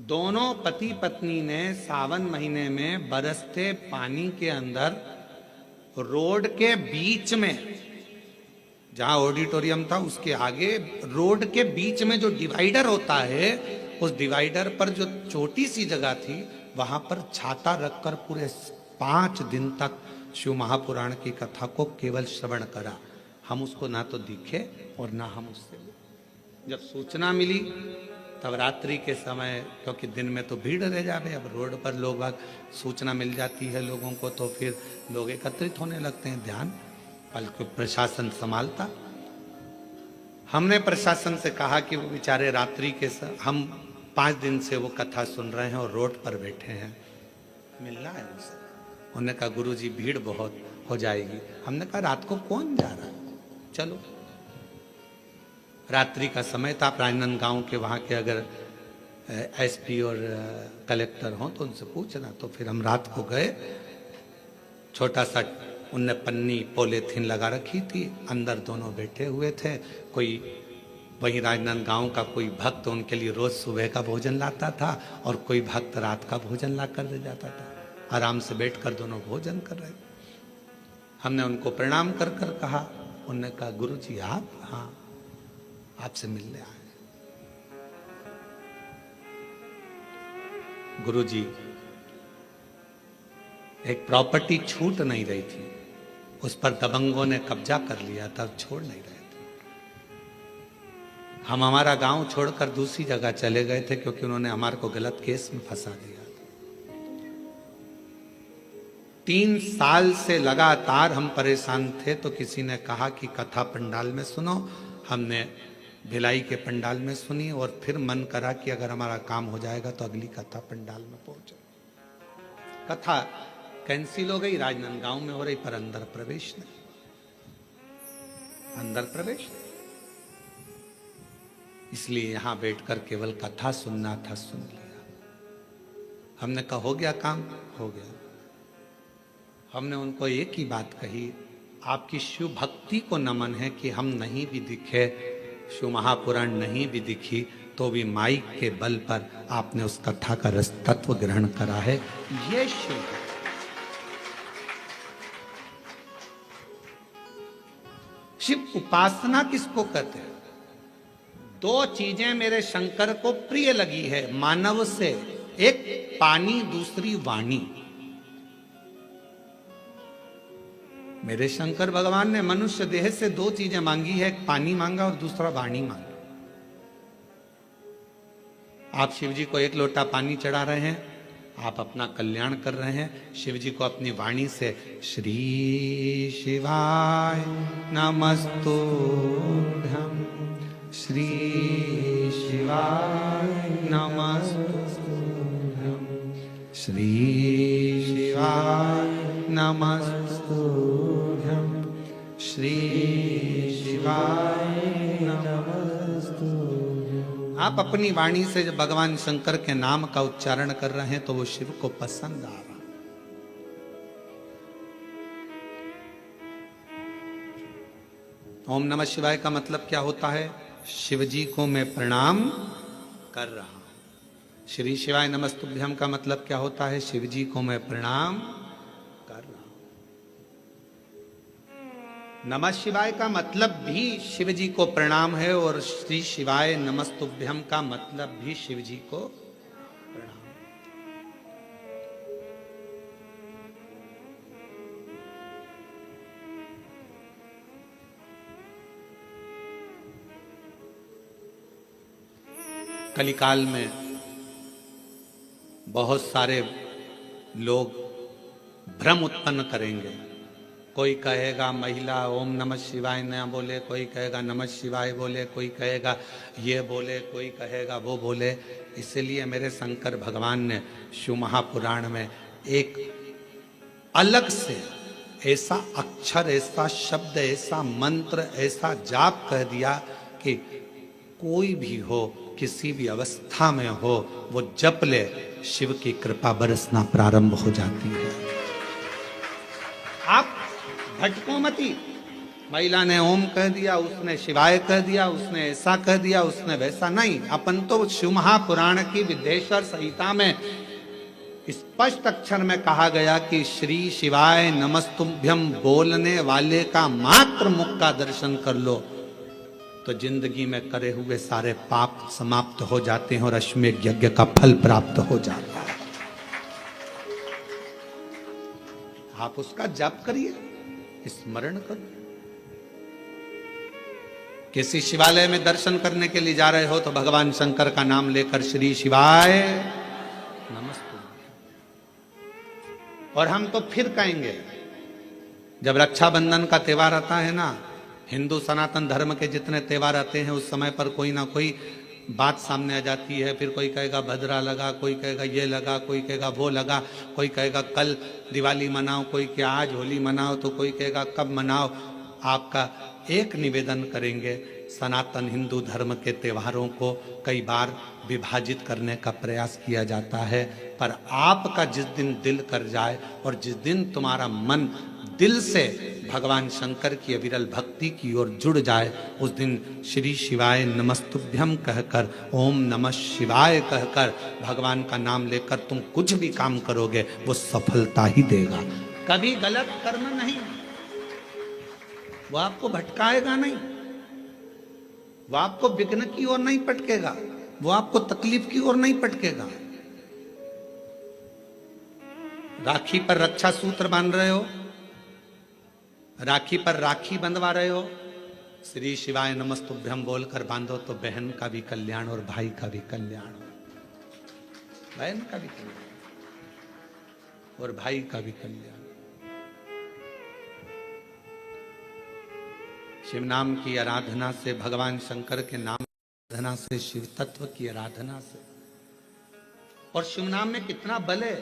दोनों पति पत्नी ने सावन महीने में बरसते पानी के अंदर रोड के बीच में, जहां ऑडिटोरियम था उसके आगे रोड के बीच में जो डिवाइडर होता है, उस डिवाइडर पर जो छोटी सी जगह थी वहां पर छाता रखकर पूरे 5 दिन तक शिव महापुराण की कथा को केवल श्रवण करा। हम उसको ना तो दिखे और ना हम उससे, जब सूचना मिली तब रात्रि के समय, क्योंकि दिन में तो भीड़ रह जावे, अब रोड पर लोग सूचना मिल जाती है लोगों को तो फिर लोग एकत्रित होने लगते हैं, ध्यान बल्कि प्रशासन संभालता। हमने प्रशासन से कहा कि वो बेचारे रात्रि के हम 5 दिन से वो कथा सुन रहे हैं और रोड पर बैठे हैं, मिलना है उनसे। उन्होंने कहा गुरुजी भीड़ बहुत हो जाएगी। हमने कहा रात को कौन जा रहा है, चलो। रात्रि का समय था, राजनांदगांव के वहाँ के अगर एसपी और कलेक्टर हों तो उनसे पूछना। तो फिर हम रात को गए, छोटा सा उनने पन्नी पॉलीथीन लगा रखी थी, अंदर दोनों बैठे हुए थे। कोई वही राजनांदगांव का कोई भक्त उनके लिए रोज सुबह का भोजन लाता था और कोई भक्त रात का भोजन ला कर दे जाता था। आराम से बैठकर दोनों भोजन कर रहे। हमने उनको प्रणाम कर कर कहा, उन्होंने कहा गुरुजी आप? हाँ, आपसे मिलने आए। गुरुजी, एक प्रॉपर्टी छूट नहीं रही थी, उस पर दबंगों ने कब्जा कर लिया था, छोड़ नहीं रहे थे। हम हमारा गांव छोड़कर दूसरी जगह चले गए थे क्योंकि उन्होंने हमारे को गलत केस में फंसा दिया। 3 साल से लगातार हम परेशान थे, तो किसी ने कहा कि कथा पंडाल में सुनो। हमने भिलाई के पंडाल में सुनी और फिर मन करा कि अगर हमारा काम हो जाएगा तो अगली कथा पंडाल में पहुंचे। कथा कैंसिल हो गई, राजनांदगांव में हो रही, पर अंदर प्रवेश नहीं, अंदर प्रवेश नहीं। इसलिए यहां बैठकर केवल कथा सुनना था, सुन लिया। हमने कहा हो गया काम, हो गया। हमने उनको एक ही बात कही, आपकी शिव भक्ति को नमन है कि हम नहीं भी दिखे, शिव महापुराण नहीं भी दिखी, तो भी माइक के बल पर आपने उस कथा का रस तत्व ग्रहण करा है। ये शिव है। शिव उपासना किसको कहते हैं? 2 चीजें मेरे शंकर को प्रिय लगी है मानव से, एक पानी, दूसरी वाणी। मेरे शंकर भगवान ने मनुष्य देह से 2 चीजें मांगी है, एक पानी मांगा और दूसरा वाणी मांगी। आप शिव जी को 1 लोटा पानी चढ़ा रहे हैं, आप अपना कल्याण कर रहे हैं। शिव जी को अपनी वाणी से श्री शिवाय नमस्तुभ्यं, श्री शिवाय नमस्तुभ्यं, श्री शिवाय नमस्तुभ्यं, श्री शिवाय नमस्तुभ्यं। आप अपनी वाणी से जब भगवान शंकर के नाम का उच्चारण कर रहे हैं तो वो शिव को पसंद आ रहा। ओम नमः शिवाय का मतलब क्या होता है? शिव जी को मैं प्रणाम कर रहा हूं। श्री शिवाय नमस्तुभ्यम का मतलब क्या होता है? शिव जी को मैं प्रणाम कर रहा हूं। नमः शिवाय का मतलब भी शिव जी को प्रणाम है और श्री शिवाय नमस्तुभ्यम का मतलब भी शिव जी को प्रणाम। कलिकाल में बहुत सारे लोग भ्रम उत्पन्न करेंगे। कोई कहेगा महिला ओम नमः शिवाय न बोले, कोई कहेगा नमः शिवाय बोले, कोई कहेगा ये बोले, कोई कहेगा वो बोले। इसलिए मेरे शंकर भगवान ने शिव महापुराण में एक अलग से ऐसा अक्षर, ऐसा शब्द, ऐसा मंत्र, ऐसा जाप कह दिया कि कोई भी हो किसी भी अवस्था में हो, वो जप ले, शिव की कृपा बरसना प्रारंभ हो जाती है। आप भटको मती। महिला ने ओम कह दिया, उसने शिवाय कह दिया, उसने ऐसा कह दिया, उसने वैसा नहीं। अपन तो शिव महापुराण की विद्येश्वर संहिता में स्पष्ट अक्षर में कहा गया कि श्री शिवाय नमस्तुभ्यम बोलने वाले का मात्र मुख का दर्शन कर लो तो जिंदगी में करे हुए सारे पाप समाप्त हो जाते हैं और अश्वमेध यज्ञ का फल प्राप्त हो जाता है। आप उसका जाप करिए, स्मरण करो। किसी शिवालय में दर्शन करने के लिए जा रहे हो तो भगवान शंकर का नाम लेकर श्री शिवाय नमस्तुभ्यम। और हम तो फिर कहेंगे, जब रक्षाबंधन का त्योहार आता है ना, हिंदू सनातन धर्म के जितने त्योहार आते हैं उस समय पर कोई ना कोई बात सामने आ जाती है। फिर कोई कहेगा भद्रा लगा, कोई कहेगा ये लगा, कोई कहेगा वो लगा, कोई कहेगा कल दिवाली मनाओ, कोई क्या आज होली मनाओ, तो कोई कहेगा कब मनाओ। आपका एक निवेदन करेंगे, सनातन हिंदू धर्म के त्योहारों को कई बार विभाजित करने का प्रयास किया जाता है, पर आपका जिस दिन दिल कर जाए और जिस दिन तुम्हारा मन दिल से भगवान शंकर की अविरल भक्ति की ओर जुड़ जाए, उस दिन श्री शिवाय नमस्तुभ्यम कहकर, ओम नमः शिवाय कहकर भगवान का नाम लेकर तुम कुछ भी काम करोगे वो सफलता ही देगा। कभी गलत कर्म नहीं, वो आपको भटकाएगा नहीं, वो आपको विघ्न की ओर नहीं पटकेगा, वो आपको तकलीफ की ओर नहीं पटकेगा। राखी पर रक्षा सूत्र बांध रहे हो, राखी पर राखी बंधवा रहे हो, श्री शिवाय नमस्तुभ्यम बोलकर बांधो तो बहन का भी कल्याण और भाई का भी कल्याण हो, बहन का भी कल्याण और भाई का भी कल्याण। शिव नाम की आराधना से, भगवान शंकर के नाम की आराधना से, शिव तत्व की आराधना से, और शिव नाम में कितना बल है,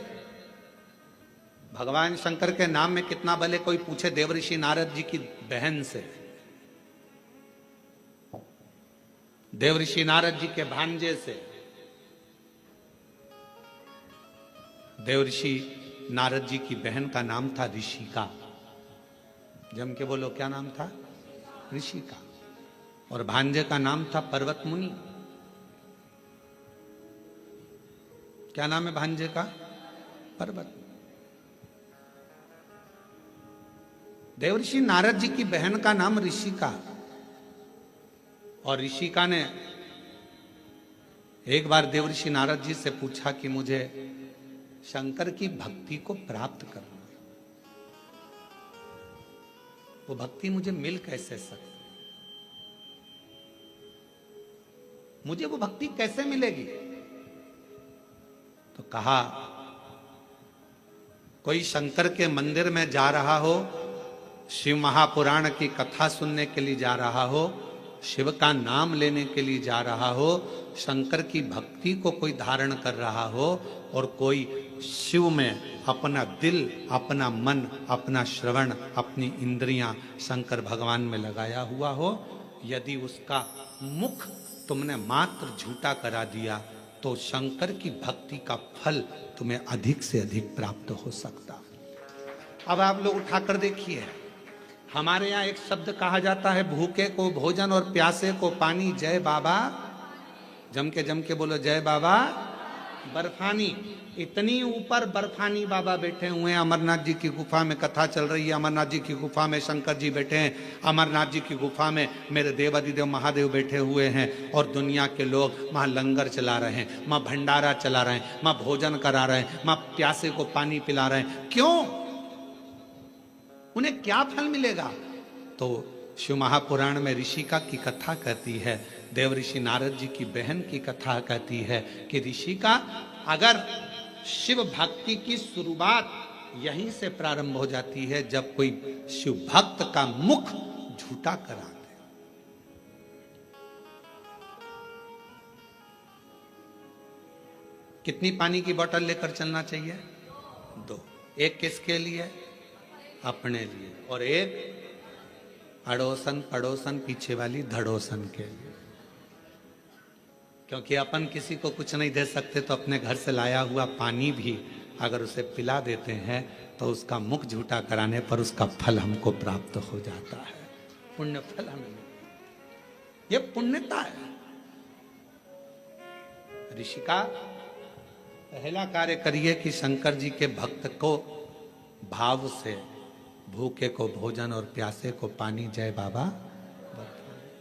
भगवान शंकर के नाम में कितना बल है। कोई पूछे देवऋषि नारद जी की बहन से, देवऋषि नारद जी के भांजे से। देवऋषि नारद जी की बहन का नाम था ऋषिका। जम के बोलो, क्या नाम था? ऋषिका। और भांजे का नाम था पर्वत मुनि। क्या नाम है भांजे का? पर्वत। देवऋषि नारद जी की बहन का नाम ऋषिका। और ऋषिका ने एक बार देवऋषि नारद जी से पूछा कि मुझे शंकर की भक्ति को प्राप्त करना, वो भक्ति मुझे मिल कैसे सकती, मुझे वो भक्ति कैसे मिलेगी? तो कहा, कोई शंकर के मंदिर में जा रहा हो, शिव महापुराण की कथा सुनने के लिए जा रहा हो, शिव का नाम लेने के लिए जा रहा हो, शंकर की भक्ति को कोई धारण कर रहा हो, और कोई शिव में अपना दिल, अपना मन, अपना श्रवण, अपनी इंद्रियां शंकर भगवान में लगाया हुआ हो, यदि उसका मुख तुमने मात्र झूठा करा दिया तो शंकर की भक्ति का फल तुम्हें अधिक से अधिक प्राप्त हो सकता। अब आप लोग उठाकर देखिए, हमारे यहाँ एक शब्द कहा जाता है, भूखे को भोजन और प्यासे को पानी। जय बाबा, जम के बोलो जय बाबा। बर्फानी, इतनी ऊपर बर्फानी बाबा बैठे हुए हैं। अमरनाथ जी की गुफा में कथा चल रही है, अमरनाथ जी की गुफा में शंकर जी बैठे हैं, अमरनाथ जी की गुफा में मेरे देवादिदेव महादेव बैठे हुए हैं, और दुनिया के लोग वहाँ लंगर चला रहे हैं, वहाँ भंडारा चला रहे हैं, वहाँ भोजन करा रहे हैं, वहाँ प्यासे को पानी पिला रहे हैं। क्यों? उन्हें क्या फल मिलेगा? तो शिव महापुराण में ऋषिका की कथा कहती है, देवऋषि नारद जी की बहन की कथा कहती है कि ऋषिका, अगर शिव भक्ति की शुरुआत यहीं से प्रारंभ हो जाती है जब कोई शिव भक्त का मुख झूठा करा दे। कितनी पानी की बोतल लेकर चलना चाहिए? 2। एक किसके लिए? अपने लिए, और एक अड़ोसन पड़ोसन पीछे वाली धड़ोसन के लिए। क्योंकि अपन किसी को कुछ नहीं दे सकते, तो अपने घर से लाया हुआ पानी भी अगर उसे पिला देते हैं तो उसका मुख झूठा कराने पर उसका फल हमको प्राप्त हो जाता है, पुण्य फल हमें। ये पुण्यता है। ऋषि का पहला कार्य करिए कि शंकर जी के भक्त को भाव से, भूखे को भोजन और प्यासे को पानी, जय बाबा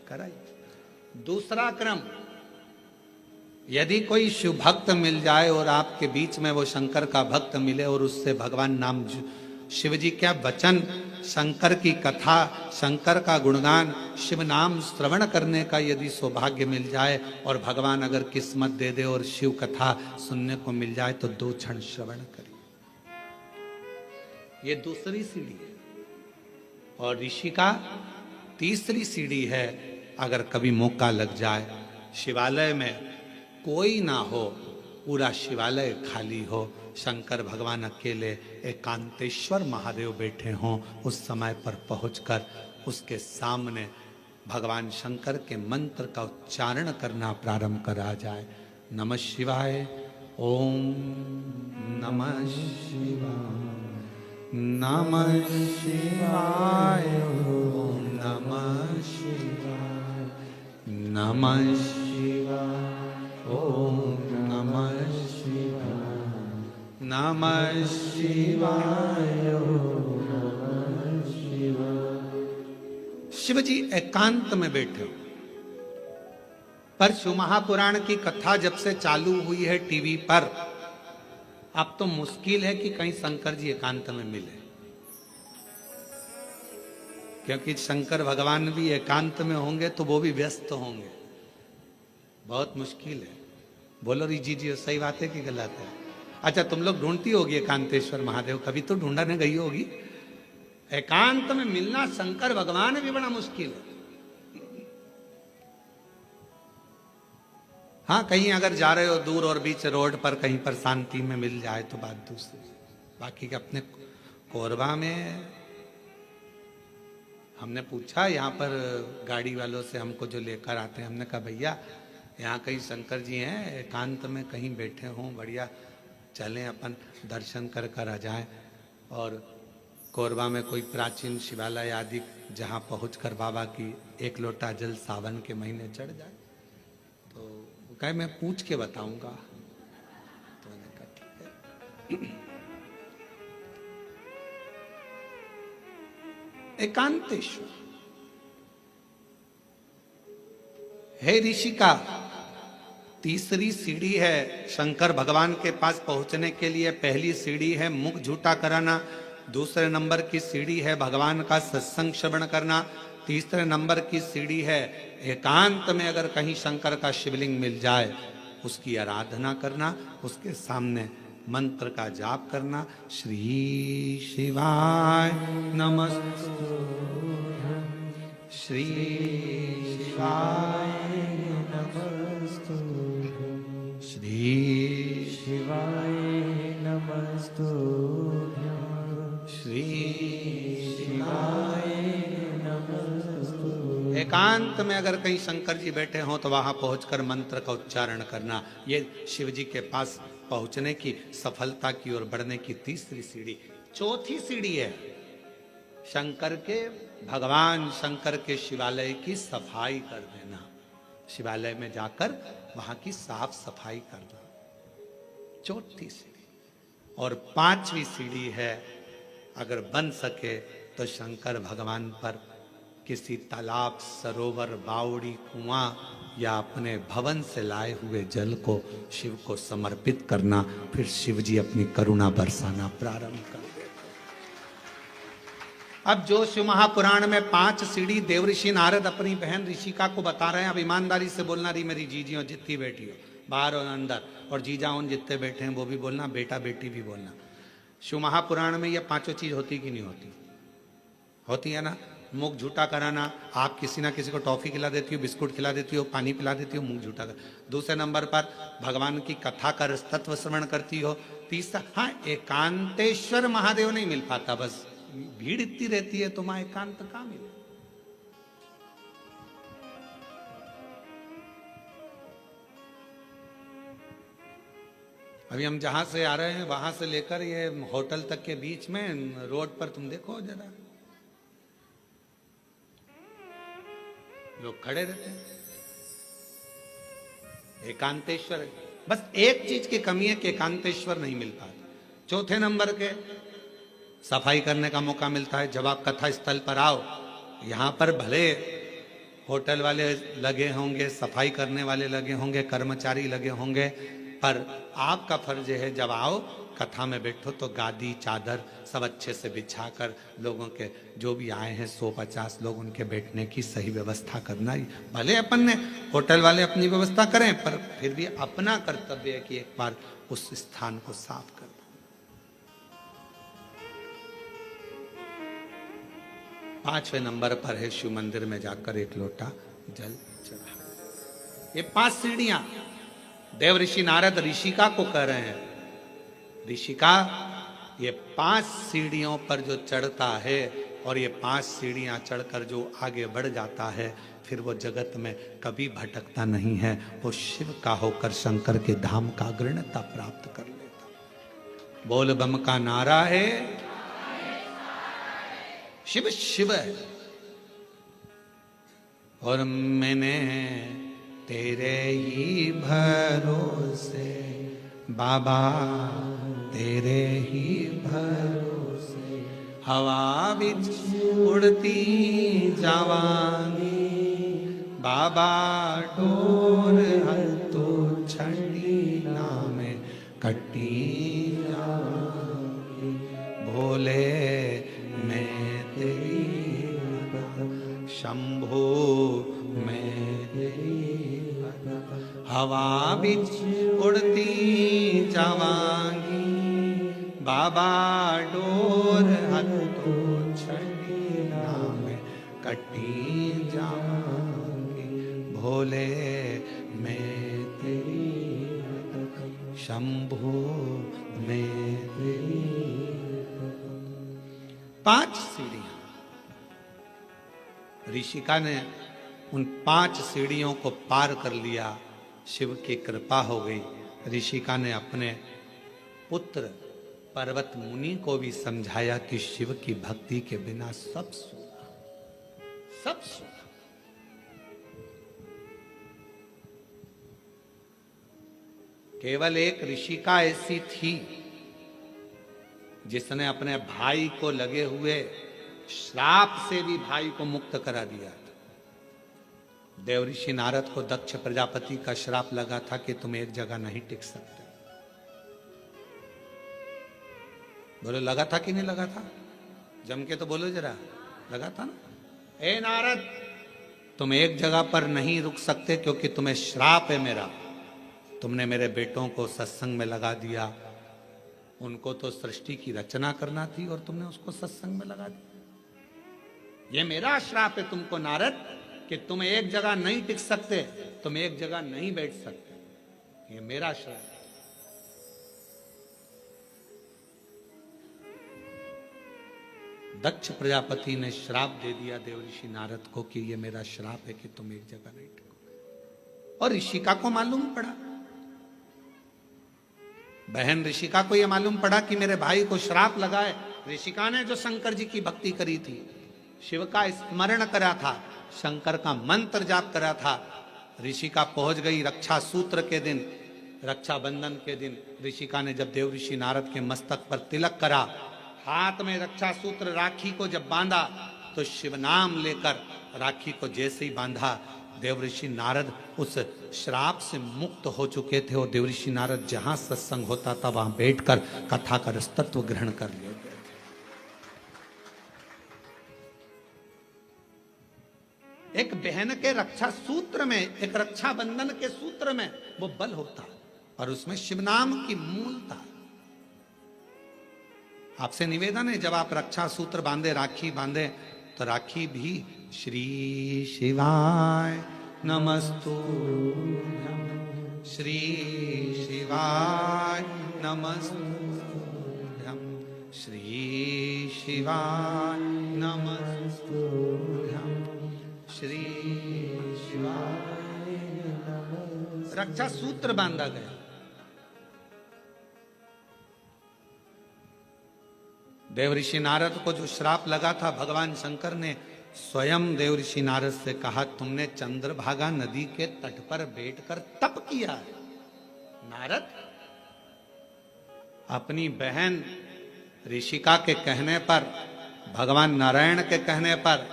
कराइए। दूसरा क्रम, यदि कोई शिव भक्त मिल जाए और आपके बीच में वो शंकर का भक्त मिले और उससे भगवान नाम, शिव जी क्या वचन, शंकर की कथा, शंकर का गुणगान, शिव नाम श्रवण करने का यदि सौभाग्य मिल जाए और भगवान अगर किस्मत दे दे और शिव कथा सुनने को मिल जाए तो 2 क्षण श्रवण करिए। ये दूसरी सीढ़ी है। और ऋषि का तीसरी सीढ़ी है, अगर कभी मौका लग जाए, शिवालय में कोई ना हो, पूरा शिवालय खाली हो, शंकर भगवान अकेले, एकांतेश्वर महादेव बैठे हों, उस समय पर पहुंचकर उसके सामने भगवान शंकर के मंत्र का उच्चारण करना प्रारंभ करा जाए। नमः शिवाय, ओम नमः शिवाय, नमः शिवाय, ओम नमः शिवाय, नमः शिवाय, ओम नमः शिवाय, नमः शिवाय, ओम नमः शिवाय। शिव जी एकांत में बैठे हो, पर शिव महापुराण की कथा जब से चालू हुई है टीवी पर, अब तो मुश्किल है कि कहीं शंकर जी एकांत में मिले, क्योंकि शंकर भगवान भी एकांत में होंगे तो वो भी व्यस्त होंगे, बहुत मुश्किल है। बोलो जी जी सही बात है कि गलत है? अच्छा, तुम लोग ढूंढती होगी एकांतेश्वर महादेव, कभी तो ढूंढने गई होगी। एकांत में मिलना शंकर भगवान भी बड़ा मुश्किल है। हाँ, कहीं अगर जा रहे हो दूर और बीच रोड पर कहीं पर शांति में मिल जाए तो बात दूसरी। बाकी के अपने कोरबा में हमने पूछा, यहाँ पर गाड़ी वालों से हमको जो लेकर आते हैं, हमने कहा भैया यहाँ कहीं शंकर जी हैं, एकांत में कहीं बैठे हों, बढ़िया, चलें अपन दर्शन कर कर आ जाएं। और कोरबा में कोई प्राचीन शिवालय आदि जहाँ पहुँचकर बाबा की 1 लोटा जल सावन के महीने चढ़ जाए, तो कहे मैं पूछ के बताऊंगा। तो मैंने कहा ठीक है। एकांतेश्वर हे ऋषि का तीसरी सीढ़ी है शंकर भगवान के पास पहुंचने के लिए। पहली सीढ़ी है मुख झूठा कराना, दूसरे नंबर की सीढ़ी है भगवान का सत्संग श्रवण करना, तीसरे नंबर की सीढ़ी है एकांत में अगर कहीं शंकर का शिवलिंग मिल जाए उसकी आराधना करना, उसके सामने मंत्र का जाप करना। श्री शिवाय नमस्तु, श्री शिवाय नमस्तु, श्री शिवाय नमस्तु, श्री शिवाय नमस्तु। एकांत में अगर कहीं शंकर जी बैठे हों तो वहां पहुंचकर मंत्र का उच्चारण करना। ये शिव जी के पास पहुंचने की, सफलता की ओर बढ़ने की तीसरी सीढ़ी। चौथी सीढ़ी है शंकर के, भगवान शंकर के शिवालय की सफाई कर देना। शिवालय में जाकर वहां की साफ सफाई करना, चौथी सीढ़ी। और पांचवी सीढ़ी है, अगर बन सके तो शंकर भगवान पर किसी तालाब, सरोवर, बावड़ी, कुआं या अपने भवन से लाए हुए जल को शिव को समर्पित करना। फिर शिव जी अपनी करुणा बरसाना प्रारंभ कर दे। अब जो शिव महापुराण में 5 सीढ़ी देवऋषि नारद अपनी बहन ऋषिका को बता रहे हैं, अब ईमानदारी से बोलना, रही मेरी जीजी हो जितनी बेटी हो, बाहर और अंदर, और जीजा उन जितने बैठे हैं वो भी बोलना, बेटा बेटी भी बोलना। शिव महापुराण में ये 5 चीज होती कि नहीं होती? होती है ना। मुख झूठा कराना, आप किसी ना किसी को टॉफी खिला देती हो, बिस्कुट खिला देती हो, पानी पिला देती हो, मुख झूठा कर। दूसरे नंबर पर भगवान की कथा का तत्व श्रवण करती हो। तीसरा, हाँ, एकांतेश्वर महादेव नहीं मिल पाता, बस भीड़ इतनी रहती है तो वहां एकांत कहां मिले। अभी हम जहां से आ रहे हैं वहां से लेकर ये होटल तक के बीच में रोड पर तुम देखो जरा, लोग खड़े रहते हैं। एकांतेश्वर है। बस एक चीज की कमी है कि एकांतेश्वर नहीं मिल पाता। चौथे नंबर के सफाई करने का मौका मिलता है जब आप कथा स्थल पर आओ। यहां पर भले होटल वाले लगे होंगे, सफाई करने वाले लगे होंगे, कर्मचारी लगे होंगे, पर आपका फर्ज है जब आओ कथा में बैठो तो गादी चादर सब अच्छे से बिछाकर लोगों के जो भी आए हैं 150 लोग उनके बैठने की सही व्यवस्था करना ही। भले अपन ने होटल वाले अपनी व्यवस्था करें, पर फिर भी अपना कर्तव्य है कि एक बार उस स्थान को साफ कर दो। पांचवें नंबर पर है शिव मंदिर में जाकर एक लोटा जल चढ़ा। ये 5 सीढ़ियां देव ऋषि नारद ऋषिका को कह रहे हैं, ऋषिका ये 5 सीढ़ियों पर जो चढ़ता है और ये 5 सीढ़ियां चढ़कर जो आगे बढ़ जाता है फिर वो जगत में कभी भटकता नहीं है, वो शिव का होकर शंकर के धाम का अग्रणता प्राप्त कर लेता। बोल बम का नारा है, शिव शिव है। और मैंने तेरे ही भरोसे बाबा, तेरे ही भरोसे हवा बिच उड़ती जावांगी बाबा, डोर हतो छड़ी नामे कटी जावांगी। भोले मैं तेरी शंभो मैं तेरी हवा बिच उड़ती जावांगी बाबा, डोर हतो छड़ी नाम कटी जावांगी। भोले मैं तेरी शंभो मैं तेरी। 5 सीढ़ियां ऋषिका ने उन 5 सीढ़ियों को पार कर लिया। शिव की कृपा हो गई। ऋषिका ने अपने पुत्र पर्वत मुनि को भी समझाया कि शिव की भक्ति के बिना सब सूखा, सब सूखा। केवल एक ऋषिका ऐसी थी जिसने अपने भाई को लगे हुए श्राप से भी भाई को मुक्त करा दिया। देव ऋषि नारद को दक्ष प्रजापति का श्राप लगा था कि तुम एक जगह नहीं टिक सकते। बोलो लगा था कि नहीं लगा था? जम के तो बोलो जरा, लगा था ना? ए नारद, तुम एक जगह पर नहीं रुक सकते क्योंकि तुम्हें श्राप है मेरा। तुमने मेरे बेटों को सत्संग में लगा दिया। उनको तो सृष्टि की रचना करना थी और तुमने उसको सत्संग में लगा दिया। ये मेरा श्राप है तुमको नारद कि तुम एक जगह नहीं टिक सकते, तुम एक जगह नहीं बैठ सकते। ये मेरा श्राप। दक्ष प्रजापति ने श्राप दे दिया देव ऋषि नारद को कि ये मेरा श्राप है कि तुम एक जगह नहीं टिकोगे। और ऋषिका को मालूम पड़ा, बहन ऋषिका को यह मालूम पड़ा कि मेरे भाई को श्राप लगा है। ऋषिका ने जो शंकर जी की भक्ति करी थी, शिव का स्मरण करा था, शंकर का मंत्र जाप करा था। ऋषिका पहुंच गई रक्षा सूत्र के दिन, रक्षाबंधन के दिन। ऋषिका ने जब देव ऋषि नारद के मस्तक पर तिलक करा, हाथ में रक्षा सूत्र राखी को जब बांधा, तो शिव नाम लेकर राखी को जैसे ही बांधा, देव ऋषि नारद उस श्राप से मुक्त हो चुके थे। और देव ऋषि नारद जहां सत्संग होता था वहां बैठकर कथा का रसतत्व ग्रहण कर लिए। एक बहन के रक्षा सूत्र में, एक रक्षा बंधन के सूत्र में वो बल होता और उसमें शिव नाम की मूलता। आपसे निवेदन है जब आप रक्षा सूत्र बांधे, राखी बांधे, तो राखी भी श्री शिवाय नमस्तुभ्यं, श्री शिवाय नमस्तुभ्यं, श्री शिवाय नमस्तुभ्यं, श्री शिवाय नमस्तुभ्यं। रक्षा सूत्र बांधा गया। देवऋषि नारद को जो श्राप लगा था, भगवान शंकर ने स्वयं देवऋषि नारद से कहा, तुमने चंद्रभागा नदी के तट पर बैठकर तप किया है। नारद, अपनी बहन ऋषिका के कहने पर, भगवान नारायण के कहने पर,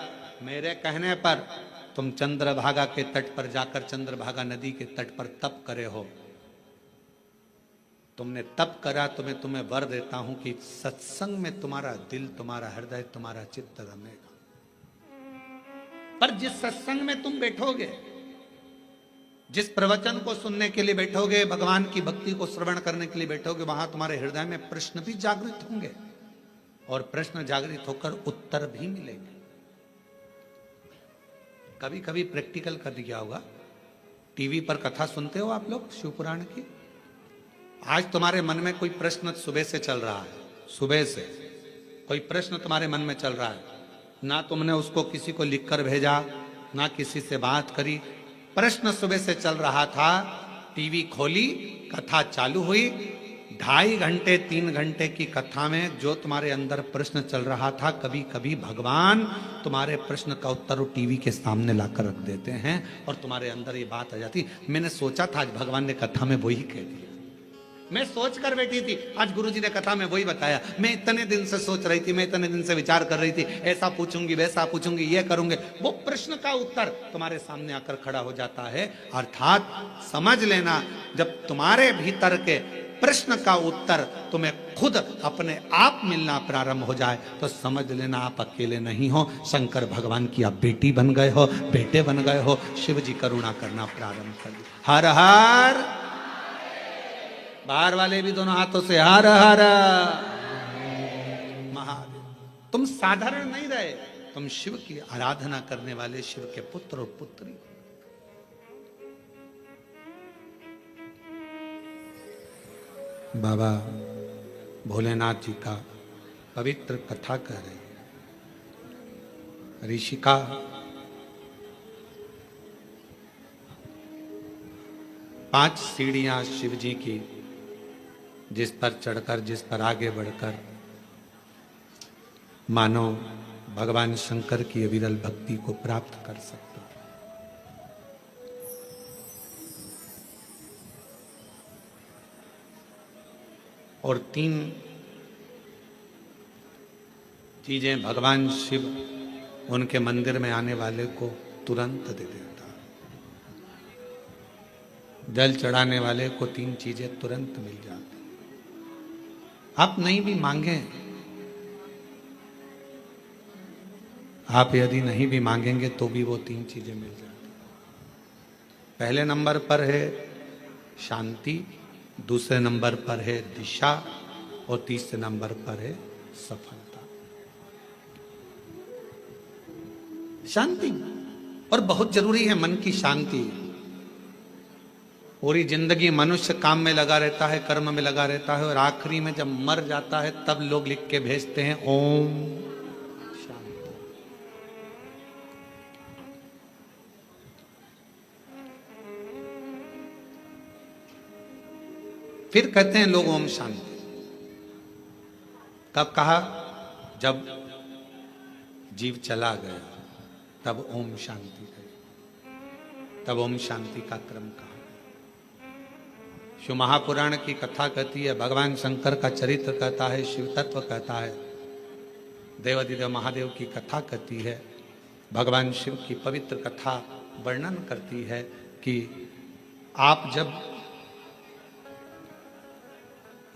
मेरे कहने पर तुम चंद्रभागा के तट पर जाकर चंद्रभागा नदी के तट पर तप करे हो। तुमने तप करा तो मैं तुम्हें वर देता हूं कि सत्संग में तुम्हारा दिल, तुम्हारा हृदय, तुम्हारा चित्त रमेगा। पर जिस सत्संग में तुम बैठोगे, जिस प्रवचन को सुनने के लिए बैठोगे, भगवान की भक्ति को श्रवण करने के लिए बैठोगे, वहां तुम्हारे हृदय में प्रश्न भी जागृत होंगे और प्रश्न जागृत होकर उत्तर भी मिलेंगे। कभी कभी प्रैक्टिकल कर दिया होगा, टीवी पर कथा सुनते हो आप लोग शिव पुराण की। आज तुम्हारे मन में कोई प्रश्न सुबह से चल रहा है, सुबह से कोई प्रश्न तुम्हारे मन में चल रहा है, ना तुमने उसको किसी को लिखकर भेजा, ना किसी से बात करी, प्रश्न सुबह से चल रहा था। टीवी खोली, कथा चालू हुई, 2.5 घंटे 3 घंटे की कथा में जो तुम्हारे अंदर प्रश्न चल रहा था, कभी कभी भगवान तुम्हारे प्रश्न का उत्तर टीवी के सामने लाकर रख देते हैं और तुम्हारे अंदर ये बात आ जाती, मैंने सोचा था आज भगवान ने कथा में वही कह दिया, मैं सोच कर बैठी थी, आज गुरुजी ने कथा में वही बताया, मैं इतने दिन से सोच रही थी, मैं इतने दिन से विचार कर रही थी, ऐसा पूछूंगी, वैसा पूछूंगी, ये करूंगे। वो प्रश्न का उत्तर तुम्हारे सामने आकर खड़ा हो जाता है। अर्थात समझ लेना, जब तुम्हारे भीतर के प्रश्न का उत्तर तुम्हें खुद अपने आप मिलना प्रारंभ हो जाए तो समझ लेना आप अकेले नहीं हो, शंकर भगवान की आप बेटी बन गए हो, बेटे बन गए हो। शिव जी करुणा करना प्रारंभ कर दिया। हर हर, बाहर वाले भी दोनों हाथों से हर हर महादेव। तुम साधारण नहीं रहे, तुम शिव की आराधना करने वाले शिव के पुत्र और पुत्री। बाबा भोलेनाथ जी का पवित्र कथा कह रही है। ऋषिका पांच सीढ़ियां शिव जी की, जिस पर चढ़कर, जिस पर आगे बढ़कर मानो भगवान शंकर की अविरल भक्ति को प्राप्त कर सकते। और 3 चीजें भगवान शिव उनके मंदिर में आने वाले को तुरंत दे देता। जल चढ़ाने वाले को 3 चीजें तुरंत मिल जाती। आप नहीं भी मांगे, आप यदि नहीं भी मांगेंगे तो भी वो 3 चीजें मिल जाती। पहले नंबर पर है शांति, दूसरे नंबर पर है दिशा और तीसरे नंबर पर है सफलता। शांति, और बहुत जरूरी है मन की शांति। पूरी जिंदगी मनुष्य काम में लगा रहता है, कर्म में लगा रहता है, और आखिरी में जब मर जाता है तब लोग लिख के भेजते हैं ओम शांति। फिर कहते हैं लोग ओम शांति। कब कहा? जब जीव चला गया तब ओम शांति कही, तब ओम शांति का क्रम कहा। शिव महापुराण की कथा कहती है, भगवान शंकर का चरित्र कहता है, शिव तत्व कहता है, देवाधिदेव महादेव की कथा कहती है, भगवान शिव की पवित्र कथा वर्णन करती है कि आप जब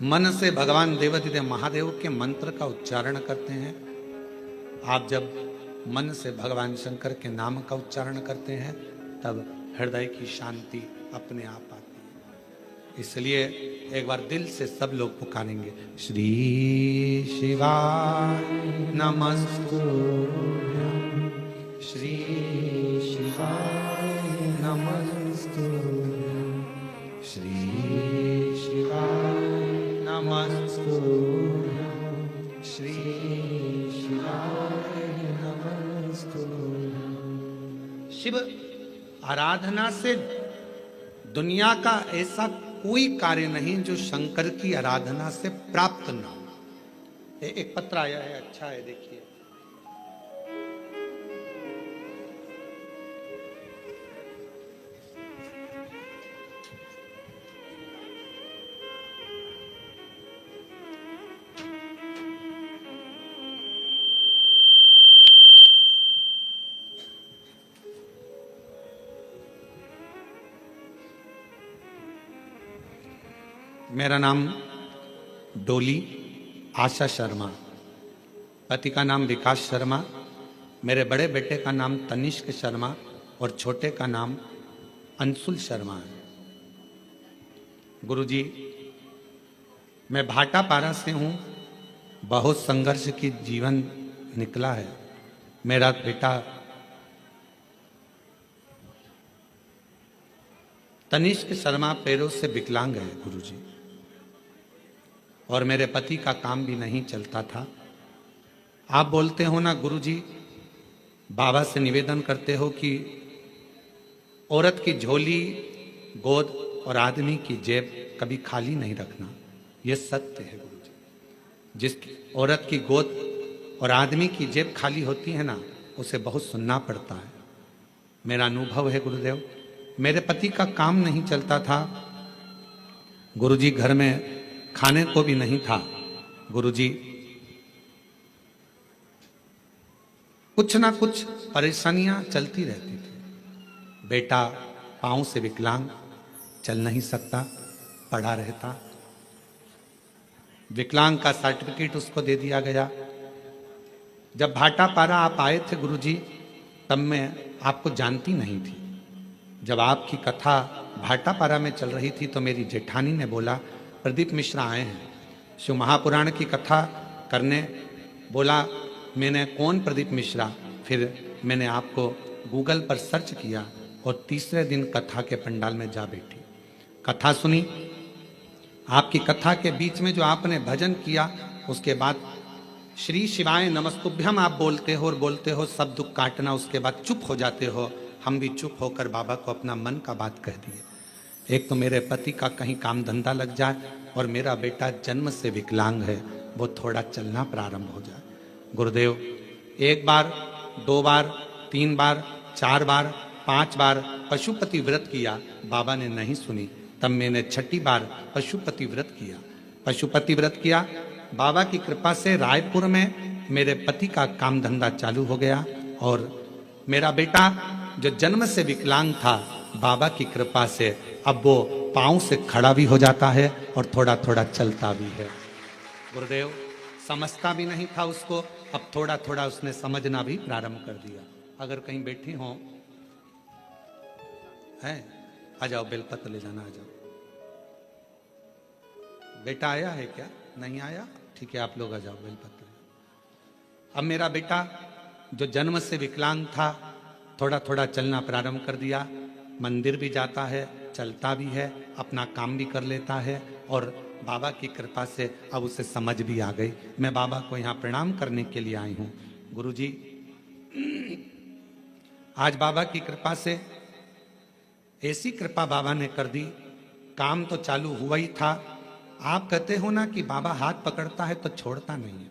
मन से भगवान देवाधिदेव महादेव के मंत्र का उच्चारण करते हैं, आप जब मन से भगवान शंकर के नाम का उच्चारण करते हैं, तब हृदय की शांति अपने आप आती है। इसलिए एक बार दिल से सब लोग पुकारेंगे, श्री शिवाय नमस्तुभ्यं, श्री शिवाय नमस्तुभ्यं, श्री शिवाय नमस्तुभ्यं, श्री शिवाय नमस्तुभ्यं। शिव आराधना से दुनिया का ऐसा कोई कार्य नहीं जो शंकर की आराधना से प्राप्त ना हो। एक पत्र आया है, अच्छा है, देखिए। मेरा नाम डोली आशा शर्मा, पति का नाम विकास शर्मा, मेरे बड़े बेटे का नाम तनिष्क शर्मा और छोटे का नाम अंशुल शर्मा है। गुरुजी, मैं भाटापारा से हूँ। बहुत संघर्ष की जीवन निकला है। मेरा बेटा तनिष्क शर्मा पैरों से विकलांग है गुरुजी, और मेरे पति का काम भी नहीं चलता था। आप बोलते हो ना गुरुजी, बाबा से निवेदन करते हो कि औरत की झोली, गोद और आदमी की जेब कभी खाली नहीं रखना। यह सत्य है गुरुजी। जिस औरत की गोद और आदमी की जेब खाली होती है ना, उसे बहुत सुनना पड़ता है। मेरा अनुभव है गुरुदेव। मेरे पति का काम नहीं चलता था गुरुजी, घर में खाने को भी नहीं था गुरुजी। कुछ ना कुछ परेशानियां चलती रहती थी। बेटा पांव से विकलांग, चल नहीं सकता, पड़ा रहता। विकलांग का सर्टिफिकेट उसको दे दिया गया। जब भाटापारा आप आए थे गुरुजी, तब मैं आपको जानती नहीं थी। जब आपकी कथा भाटापारा में चल रही थी तो मेरी जेठानी ने बोला, प्रदीप मिश्रा आए हैं शिव महापुराण की कथा करने। बोला, मैंने कौन प्रदीप मिश्रा? फिर मैंने आपको गूगल पर सर्च किया और तीसरे दिन कथा के पंडाल में जा बैठी। कथा सुनी। आपकी कथा के बीच में जो आपने भजन किया, उसके बाद श्री शिवाय नमस्तुभ्यम आप बोलते हो और बोलते हो सब दुख काटना, उसके बाद चुप हो जाते हो। हम भी चुप होकर बाबा को अपना मन का बात कह दिए। एक तो मेरे पति का कहीं काम धंधा लग जाए और मेरा बेटा जन्म से विकलांग है, वो थोड़ा चलना प्रारंभ हो जाए। गुरुदेव, 1 बार, 2 बार, 3 बार, 4 बार, 5 बार पशुपति व्रत किया, बाबा ने नहीं सुनी। तब मैंने 6ठी बार पशुपति व्रत किया। पशुपति व्रत किया, बाबा की कृपा से रायपुर में मेरे पति का काम धंधा चालू हो गया और मेरा बेटा जो जन्म से विकलांग था, बाबा की कृपा से अब वो पांव से खड़ा भी हो जाता है और थोड़ा थोड़ा चलता भी है। गुरुदेव, समझता भी नहीं था उसको, अब थोड़ा थोड़ा उसने समझना भी प्रारंभ कर दिया। अगर कहीं बैठी हो है, आ जाओ, बेलपत्र ले जाना, आ जाओ। बेटा आया है क्या? नहीं आया? ठीक है, आप लोग आ जाओ, बेलपत्र। अब मेरा बेटा जो जन्म से विकलांग था, थोड़ा थोड़ा चलना प्रारंभ कर दिया। मंदिर भी जाता है, चलता भी है, अपना काम भी कर लेता है और बाबा की कृपा से अब उसे समझ भी आ गई। मैं बाबा को यहाँ प्रणाम करने के लिए आई हूँ। गुरुजी, आज बाबा की कृपा से ऐसी कृपा बाबा ने कर दी, काम तो चालू हुआ ही था। आप कहते हो ना कि बाबा हाथ पकड़ता है तो छोड़ता नहीं है।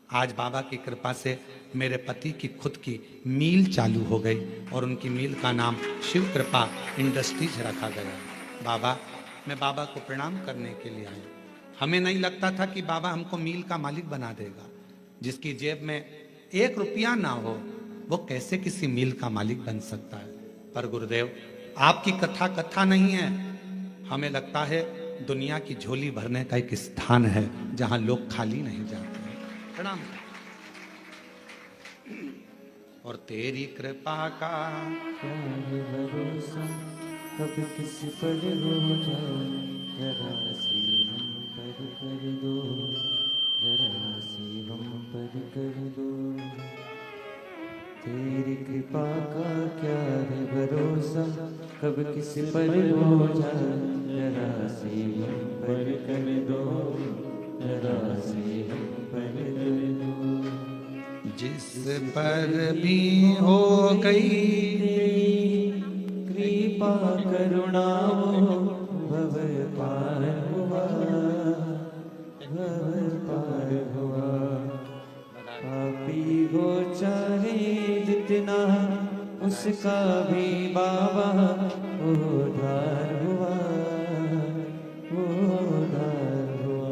आज बाबा की कृपा से मेरे पति की खुद की मील चालू हो गई और उनकी मील का नाम शिव कृपा इंडस्ट्रीज रखा गया। बाबा, मैं बाबा को प्रणाम करने के लिए आया। हमें नहीं लगता था कि बाबा हमको मील का मालिक बना देगा। जिसकी जेब में 1 रुपया ना हो, वो कैसे किसी मील का मालिक बन सकता है? पर गुरुदेव, आपकी कथा कथा नहीं है। हमें लगता है दुनिया की झोली भरने का एक स्थान है जहां लोग खाली नहीं जाते। प्रणाम। और तेरी कृपा का भरोसा कब किसी पर हो जाए, जरा सी हम पर कर दो, जरा सी हम पर कर दो। तेरी कृपा का क्या है भरोसा, कब किसी पर हो जाए, जरा सी हम पर कर दो, जरा सी हम पर कर दो। जिस पर भी हो गई कृपा करुणा भव पार हुआ, भव पार हुआ। उसका भी बाबा उधार हुआ, उधार हुआ।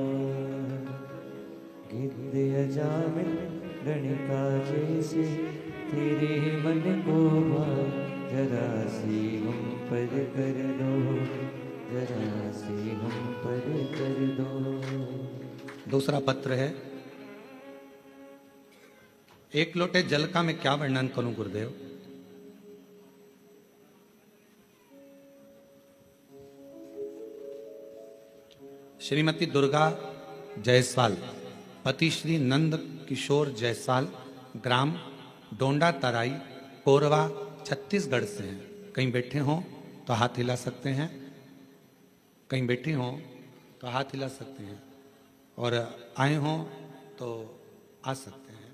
गिद्ध अजामिल गणिका जैसे तेरे मन को जरा सी हम पर कर दो, जरा सी हम पर कर दो। दूसरा पत्र है, एक लोटे जल का मैं क्या वर्णन करूं गुरुदेव। श्रीमती दुर्गा जायसवाल, पति श्री नंद किशोर जायसवाल, ग्राम डोंडा तराई, कोरवा, छत्तीसगढ़ से हैं। कहीं बैठे हों तो हाथ हिला सकते हैं, कहीं बैठे हों तो हाथ हिला सकते हैं, और आए हों तो आ सकते हैं।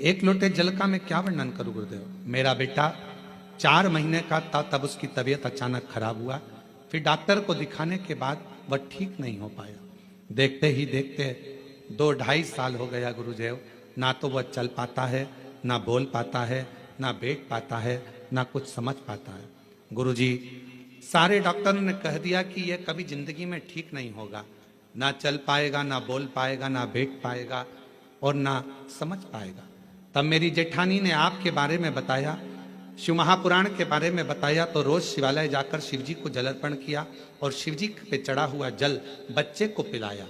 एक लोटे जल का मैं क्या वर्णन करूं गुरुदेव। मेरा बेटा 4 महीने का था तब उसकी तबीयत अचानक खराब हुआ। फिर डॉक्टर को दिखाने के बाद वह ठीक नहीं हो पाया। देखते ही देखते 2-2.5 साल हो गया गुरुदेव। ना तो वह चल पाता है, ना बोल पाता है, ना बैठ पाता है, ना कुछ समझ पाता है। गुरुजी, सारे डॉक्टरों ने कह दिया कि यह कभी जिंदगी में ठीक नहीं होगा। ना चल पाएगा, ना बोल पाएगा, ना बैठ पाएगा और ना समझ पाएगा। तब मेरी जेठानी ने आपके बारे में बताया, शिव महापुराण के बारे में बताया, तो रोज शिवालय जाकर शिव जी को जल अर्पण किया और शिव जी पे चढ़ा हुआ जल बच्चे को पिलाया।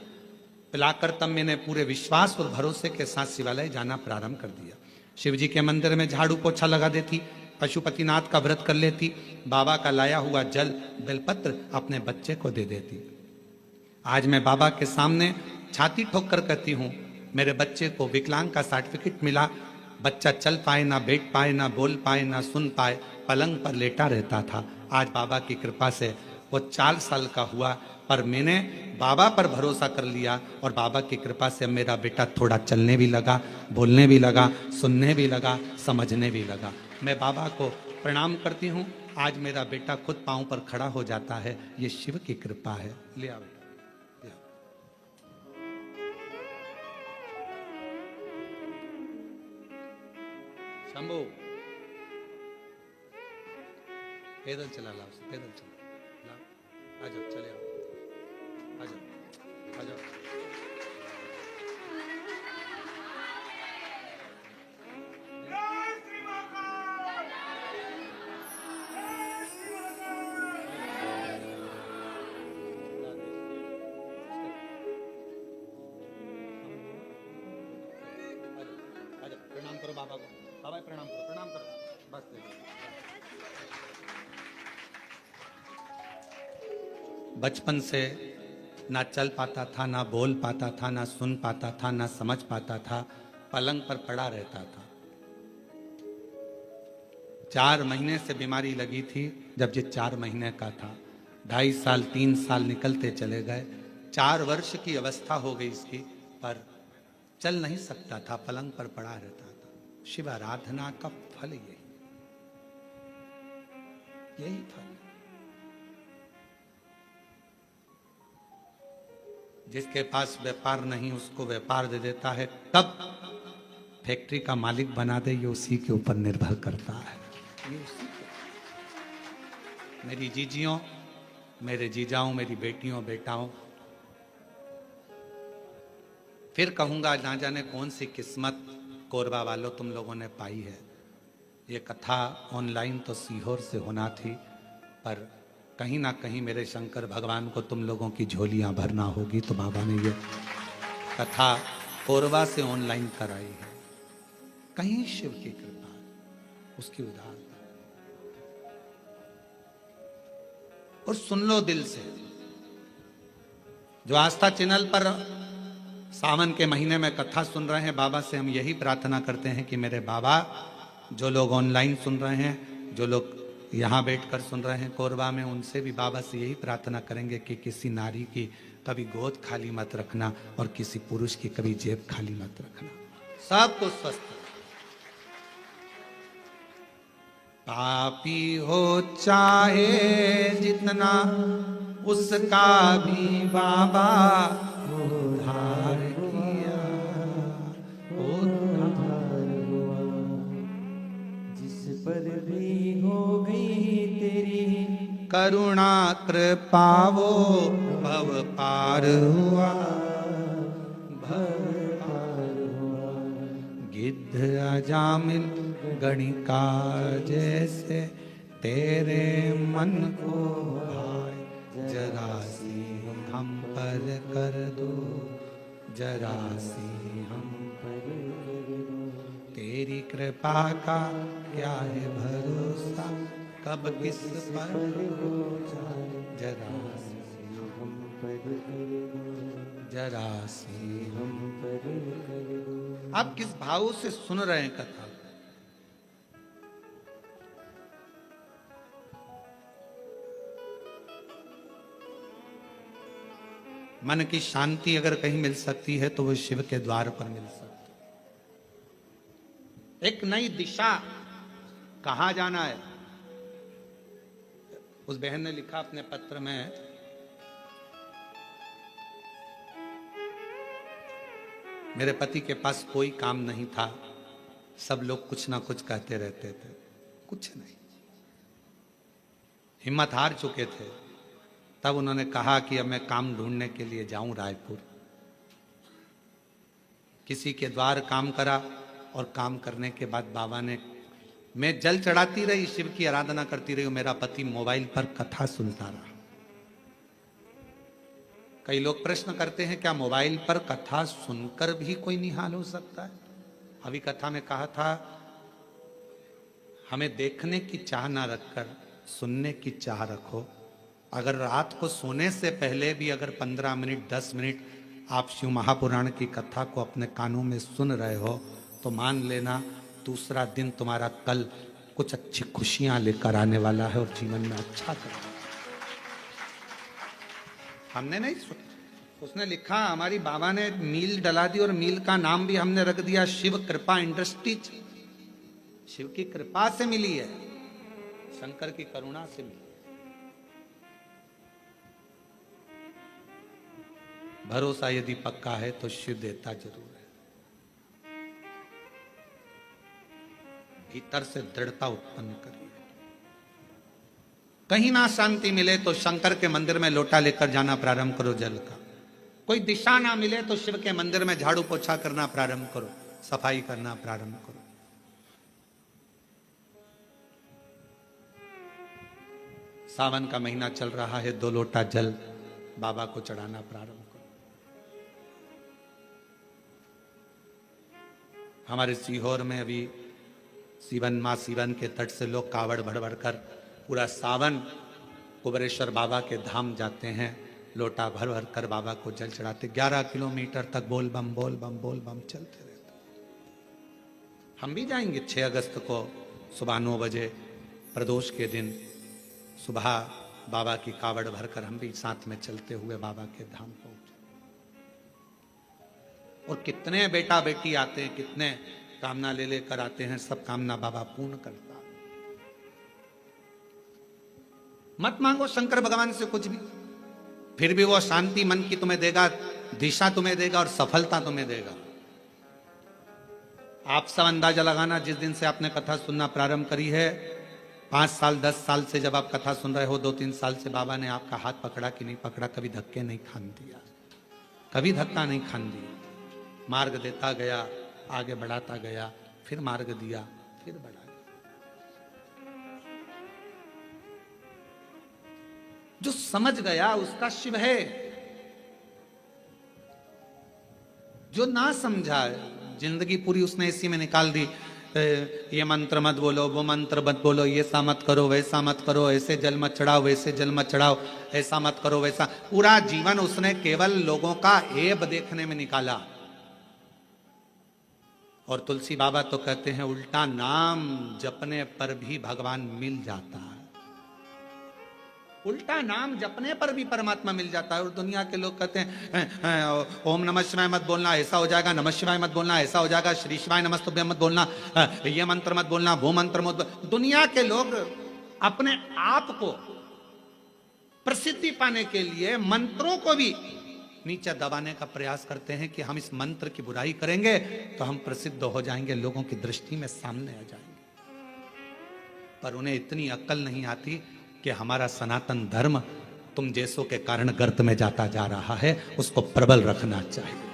पिलाकर तब मैंने पूरे विश्वास और भरोसे के साथ शिवालय जाना प्रारंभ कर दिया। शिव जी के मंदिर में झाड़ू पोछा लगा देती, पशुपतिनाथ का व्रत कर लेती, बाबा का लाया हुआ जल बेलपत्र अपने बच्चे को दे देती। आज मैं बाबा के सामने छाती ठोक कर कहती हूँ, मेरे बच्चे को विकलांग का सर्टिफिकेट मिला। बच्चा चल पाए, ना बैठ पाए, ना बोल पाए, ना सुन पाए, पलंग पर लेटा रहता था। आज बाबा की कृपा से वो 4 साल का हुआ, पर मैंने बाबा पर भरोसा कर लिया और बाबा की कृपा से मेरा बेटा थोड़ा चलने भी लगा, बोलने भी लगा, सुनने भी लगा, समझने भी लगा। मैं बाबा को प्रणाम करती हूँ। आज मेरा बेटा खुद पांव पर खड़ा हो जाता है। ये शिव की कृपा है। ले आओ बेटा, ले आओ। शंभू, पैदल चला लाओ, पैदल चला लाओ। आ जाओ, चले आओ, आ जाओ, आ जाओ। प्रणाम करो बाबा को। बाबा प्रणाम करो, प्रणाम करो, बस दे। बचपन से ना चल पाता था, ना बोल पाता था, ना सुन पाता था, ना समझ पाता था, पलंग पर पड़ा रहता था। 4 महीने से बीमारी लगी थी। जब ये 4 महीने का था, 2.5 साल 3 साल निकलते चले गए। 4 वर्ष की अवस्था हो गई इसकी, पर चल नहीं सकता था, पलंग पर पड़ा रहता था। शिव आराधना का फल यही फल। जिसके पास व्यापार नहीं उसको व्यापार दे देता है, तब फैक्ट्री का मालिक बना दे, ये उसी के ऊपर निर्भर करता है। ये उसी के। मेरी जीजियों, मेरे जीजाओं, मेरी बेटियों बेटाओं, फिर कहूंगा, ना जाने कौन सी किस्मत कोरबा वालों तुम लोगों ने पाई है। ये कथा ऑनलाइन तो सीहोर से होना थी, पर कहीं ना कहीं मेरे शंकर भगवान को तुम लोगों की झोलियां भरना होगी, तो बाबा ने ये कथा कोरबा से ऑनलाइन कराई है। कहीं शिव की कृपा, उसकी उदारता। और सुन लो दिल से, जो आस्था चैनल पर सावन के महीने में कथा सुन रहे हैं, बाबा से हम यही प्रार्थना करते हैं कि मेरे बाबा, जो लोग ऑनलाइन सुन रहे हैं, जो लोग यहाँ बैठकर सुन रहे हैं कोरबा में, उनसे भी बाबा से यही प्रार्थना करेंगे कि किसी नारी की कभी गोद खाली मत रखना और किसी पुरुष की कभी जेब खाली मत रखना। सबको स्वस्थ। पापी हो चाहे जितना, उसका भी बाबा उद्धार किया, उद्धार हुआ। जिस पर भी करुणा कृपावो भव पार हुआ, गिद्ध अजामिल गणिका जैसे तेरे मन को भाए, जरा सी हम पर कर दो, जरा सी हम पर कर दो। तेरी कृपा का क्या है भरोसा, कब किस पर हो जाए, जरा सी हम पर कर दो, जरा सी हम पर कर दो। आप किस भाव से सुन रहे हैं कथा? मन की शांति अगर कहीं मिल सकती है तो वो शिव के द्वार पर मिल सकती है। एक नई दिशा, कहां जाना है। उस बहन ने लिखा अपने पत्र में, मेरे पति के पास कोई काम नहीं था, सब लोग कुछ ना कुछ कहते रहते थे, कुछ नहीं, हिम्मत हार चुके थे। तब उन्होंने कहा कि अब मैं काम ढूंढने के लिए जाऊं रायपुर। किसी के द्वार काम करा और काम करने के बाद बाबा ने, मैं जल चढ़ाती रही, शिव की आराधना करती रही, मेरा पति मोबाइल पर कथा सुनता रहा। कई लोग प्रश्न करते हैं क्या मोबाइल पर कथा सुनकर भी कोई निहाल हो सकता है? अभी कथा में कहा था, हमें देखने की चाह ना रखकर सुनने की चाह रखो। अगर रात को सोने से पहले भी अगर 15 मिनट 10 मिनट आप शिव महापुराण की कथा को अपने कानों में सुन रहे हो तो मान लेना दूसरा दिन तुम्हारा कल कुछ अच्छी खुशियां लेकर आने वाला है और जीवन में अच्छा करना। हमने नहीं सुना, उसने लिखा, हमारी बाबा ने मील डला दी और मील का नाम भी हमने रख दिया शिव कृपा इंडस्ट्रीज। शिव की कृपा से मिली है, शंकर की करुणा से मिली। भरोसा यदि पक्का है तो शिव देता जरूर है। भीतर से दृढ़ता उत्पन्न करिए। कहीं ना शांति मिले तो शंकर के मंदिर में लोटा लेकर जाना प्रारंभ करो जल का। कोई दिशा ना मिले तो शिव के मंदिर में झाड़ू पोछा करना प्रारंभ करो, सफाई करना प्रारंभ करो। सावन का महीना चल रहा है, 2 लोटा जल बाबा को चढ़ाना प्रारंभ करो। हमारे सीहोर में अभी सीवन माँ सीवन के तट से लोग कावड़ भर भर कर पूरा सावन कुबरेश्वर बाबा के धाम जाते हैं, लोटा भर भर कर बाबा को जल चढ़ाते। 11 किलोमीटर तक बोल बम बोल बम बोल बम चलते रहते। हम भी जाएंगे 6 अगस्त को सुबह 9 बजे प्रदोष के दिन सुबह बाबा की कावड़ भरकर हम भी साथ में चलते हुए बाबा के धाम पहुंचे। और कितने बेटा बेटी आते हैं, कितने कामना ले लेकर आते हैं, सब कामना बाबा पूर्ण करता। मत मांगो शंकर भगवान से कुछ भी, फिर भी वो शांति मन की तुम्हें देगा, दिशा तुम्हें देगा और सफलता तुम्हें देगा। आप सब अंदाजा लगाना, जिस दिन से आपने कथा सुनना प्रारंभ करी है, 5 साल 10 साल से जब आप कथा सुन रहे हो, 2-3 साल से बाबा ने आपका हाथ पकड़ा कि नहीं पकड़ा, कभी धक्के नहीं खान दिया, कभी धक्का नहीं खान दिया। मार्ग देता गया, आगे बढ़ाता गया, फिर मार्ग दिया, फिर बढ़ा। जो समझ गया उसका शिव है, जो ना समझा जिंदगी पूरी उसने इसी में निकाल दी। ये मंत्र मत बोलो, वो मंत्र मत बोलो, ये सा मत करो, वैसा मत करो, ऐसे जल मत चढ़ाओ, वैसे जल मत चढ़ाओ, ऐसा मत करो, वैसा। पूरा जीवन उसने केवल लोगों का ऐब देखने में निकाला। और तुलसी बाबा तो कहते हैं उल्टा नाम जपने पर भी भगवान मिल जाता है, उल्टा नाम जपने पर भी परमात्मा मिल जाता है। और दुनिया के लोग कहते हैं ओम नमः शिवाय मत बोलना, ऐसा हो जाएगा, नमः शिवाय मत बोलना, ऐसा हो जाएगा, श्री शिवाय नमस्तुभ्यं मत बोलना, ये मंत्र मत बोलना, वो मंत्र मत बोलना। दुनिया के लोग अपने आप को प्रसिद्धि पाने के लिए मंत्रों को भी नीचे दबाने का प्रयास करते हैं कि हम इस मंत्र की बुराई करेंगे तो हम प्रसिद्ध हो जाएंगे, लोगों की दृष्टि में सामने आ जाएंगे। पर उन्हें इतनी अक्ल नहीं आती कि हमारा सनातन धर्म तुम जैसों के कारण गर्त में जाता जा रहा है, उसको प्रबल रखना चाहिए।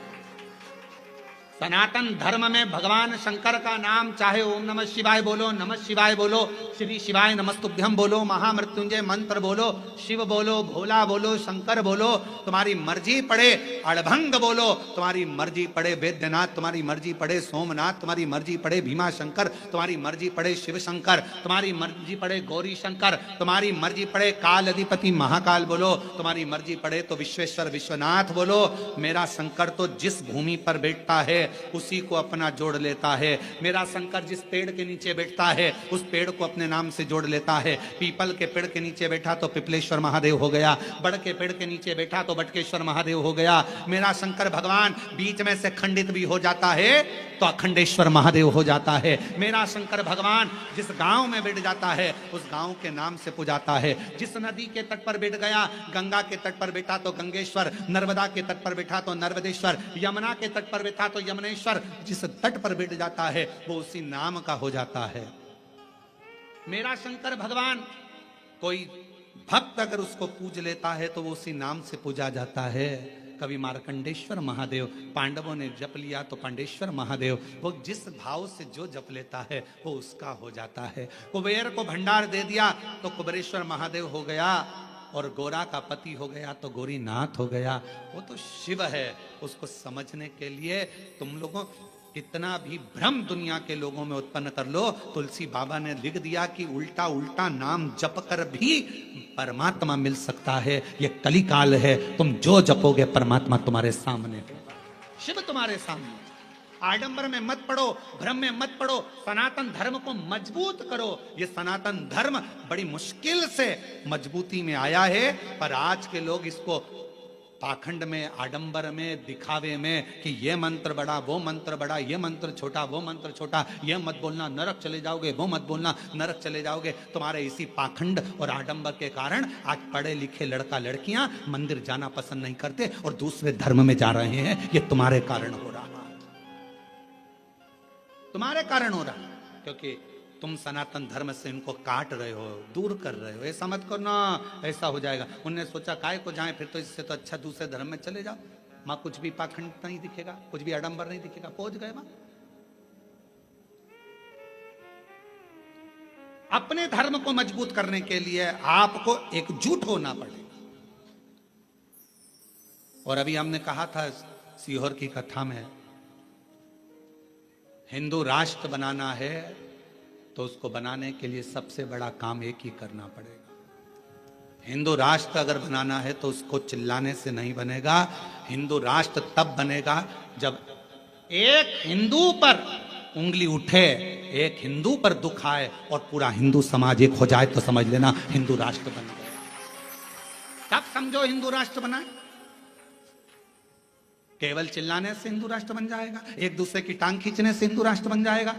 सनातन धर्म में भगवान शंकर का नाम चाहे ओम नमः शिवाय बोलो, नमः शिवाय बोलो, श्री शिवाय नमस्तुभ्यम बोलो, महामृत्युंजय मंत्र बोलो, शिव बोलो, भोला बोलो, शंकर बोलो, तुम्हारी मर्जी पड़े अड़भंग बोलो, तुम्हारी मर्जी पड़े वैद्यनाथ, तुम्हारी मर्जी पड़े सोमनाथ, तुम्हारी मर्जी पड़े भीमा शंकर, तुम्हारी मर्जी पड़े शिव शंकर, तुम्हारी मर्जी पड़े गौरी शंकर, तुम्हारी मर्जी पड़े काल अधिपति महाकाल बोलो, तुम्हारी मर्जी पड़े तो विश्वेश्वर विश्वनाथ बोलो। मेरा शंकर तो जिस भूमि पर बैठता है उसी को अपना जोड़ लेता है। मेरा शंकर जिस पेड़ के नीचे बैठता है उस पेड़ को अपने नाम से जोड़ लेता है। पीपल के पेड़ के नीचे बैठा तो पिपलेश्वर महादेव हो गया, बड़ के पेड़ के नीचे बैठा तो बटकेश्वर महादेव हो गया। मेरा शंकर भगवान बीच में से खंडित भी हो जाता है तो अखंडेश्वर महादेव हो जाता है। मेरा शंकर भगवान जिस गांव में बैठ जाता है उस गांव के नाम से पुजाता है। जिस नदी के तट पर बैठ गया, गंगा के तट पर बैठा तो गंगेश्वर, नर्मदा के तट पर बैठा तो नर्मदेश्वर, यमुना के तट पर बैठा तो यमुनेश्वर। जिस तट पर बैठ जाता है वो उसी नाम का हो जाता है। मेरा शंकर भगवान कोई भक्त अगर उसको पूज लेता है तो वो उसी नाम से पूजा जाता है। कभी मार्कंडेश्वर महादेव, पांडवों ने जप लिया तो पांडेश्वर महादेव। वो जिस भाव से जो जप लेता है वो उसका हो जाता है। कुबेर को भंडार दे दिया तो कुबेरेश्वर महादेव हो गया, और गोरा का पति हो गया तो गोरीनाथ हो गया। वो तो शिव है। उसको समझने के लिए तुम लोगों कितना भी भ्रम दुनिया के लोगों में उत्पन्न कर लो, तुलसी बाबा ने लिख दिया कि उल्टा उल्टा नाम जप कर भी परमात्मा मिल सकता है। ये कलिकाल है, तुम जो जपोगे परमात्मा तुम्हारे सामने होगा, शिव तुम्हारे सामने। आडंबर में मत पड़ो, भ्रम में मत पड़ो, सनातन धर्म को मजबूत करो। ये सनातन धर्म बड़ी मुश्किल से मजबूती में आया है, पर आज के लोग इसको पाखंड में, आडंबर में, दिखावे में कि ये मंत्र बड़ा, वो मंत्र बड़ा, ये मंत्र छोटा, वो मंत्र छोटा, ये मत बोलना नरक चले जाओगे, वो मत बोलना नरक चले जाओगे। तुम्हारे इसी पाखंड और आडंबर के कारण आज पढ़े लिखे लड़का लड़कियां मंदिर जाना पसंद नहीं करते और दूसरे धर्म में जा रहे हैं। ये तुम्हारे कारण हो रहा है, तुम्हारे कारण हो रहा है, क्योंकि तुम सनातन धर्म से इनको काट रहे हो, दूर कर रहे हो। ऐसा मत करो ना, ऐसा हो जाएगा। उनने सोचा काय को जाए, फिर तो इससे तो अच्छा दूसरे धर्म में चले जाओ, मां कुछ भी पाखंड नहीं दिखेगा, कुछ भी आडंबर नहीं दिखेगा। पहुंच गए मां। अपने धर्म को मजबूत करने के लिए आपको एकजुट होना पड़ेगा। और अभी हमने कहा था सीहोर की कथा में, हिंदू राष्ट्र बनाना है तो उसको बनाने के लिए सबसे बड़ा काम एक ही करना पड़ेगा। हिंदू राष्ट्र अगर बनाना है तो उसको चिल्लाने से नहीं बनेगा। हिंदू राष्ट्र तब बनेगा जब एक हिंदू पर उंगली उठे, एक हिंदू पर दुख आए और पूरा हिंदू समाज एक हो जाए तो समझ लेना हिंदू राष्ट्र बन गया। तब समझो हिंदू राष्ट्र बना। केवल चिल्लाने से हिंदू राष्ट्र बन जाएगा, एक दूसरे की टांग खींचने से हिंदू राष्ट्र बन जाएगा,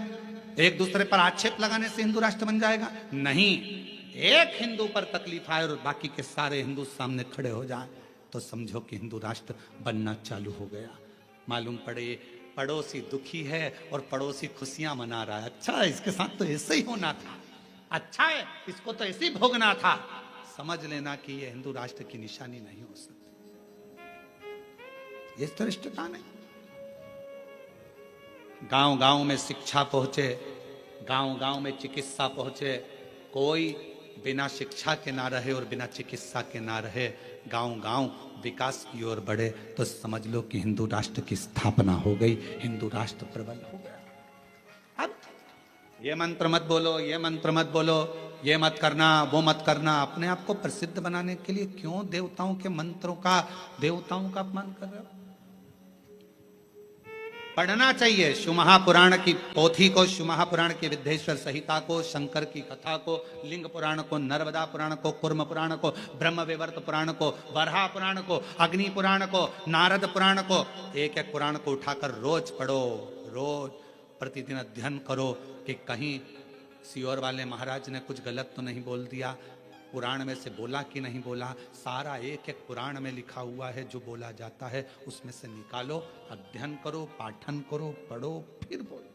एक दूसरे पर आक्षेप लगाने से हिंदू राष्ट्र बन जाएगा? नहीं। एक हिंदू पर तकलीफ आए और बाकी के सारे हिंदू सामने खड़े हो जाए तो समझो कि हिंदू राष्ट्र बनना चालू हो गया। मालूम पड़े पड़ोसी दुखी है और पड़ोसी खुशियां मना रहा है। अच्छा, इसके साथ तो ऐसे ही होना था, अच्छा है, इसको तो ऐसे ही भोगना था। समझ लेना कि यह हिंदू राष्ट्र की निशानी नहीं हो सकती। ये धृष्टता नहीं। गांव गांव में शिक्षा पहुंचे, गांव गांव में चिकित्सा पहुंचे। कोई बिना शिक्षा के ना रहे और बिना चिकित्सा के ना रहे। गांव गांव विकास की ओर बढ़े तो समझ लो कि हिंदू राष्ट्र की स्थापना हो गई, हिंदू राष्ट्र प्रबल हो गया। अब ये मंत्र मत बोलो, ये मंत्र मत बोलो, ये मत करना, वो मत करना। अपने आप को प्रसिद्ध बनाने के लिए क्यों देवताओं के मंत्रों का, देवताओं का अपमान कर रहे हो? पढ़ना चाहिए शिव महापुराण की पोथी को, शिव महापुराण की विद्येश्वर संहिता को, शंकर की कथा को, लिंग पुराण को, नर्मदा पुराण को, कुर्म पुराण को, ब्रह्म विवर्त पुराण को, वराह पुराण को, अग्नि पुराण को, नारद पुराण को, एक एक पुराण को उठाकर रोज पढ़ो, रोज प्रतिदिन अध्ययन करो कि कहीं सियोर वाले महाराज ने कुछ गलत तो नहीं बोल दिया, पुराण में से बोला कि नहीं बोला। सारा एक एक पुराण में लिखा हुआ है, जो बोला जाता है उसमें से निकालो, अध्ययन करो, पाठन करो, पढ़ो, फिर बोलो।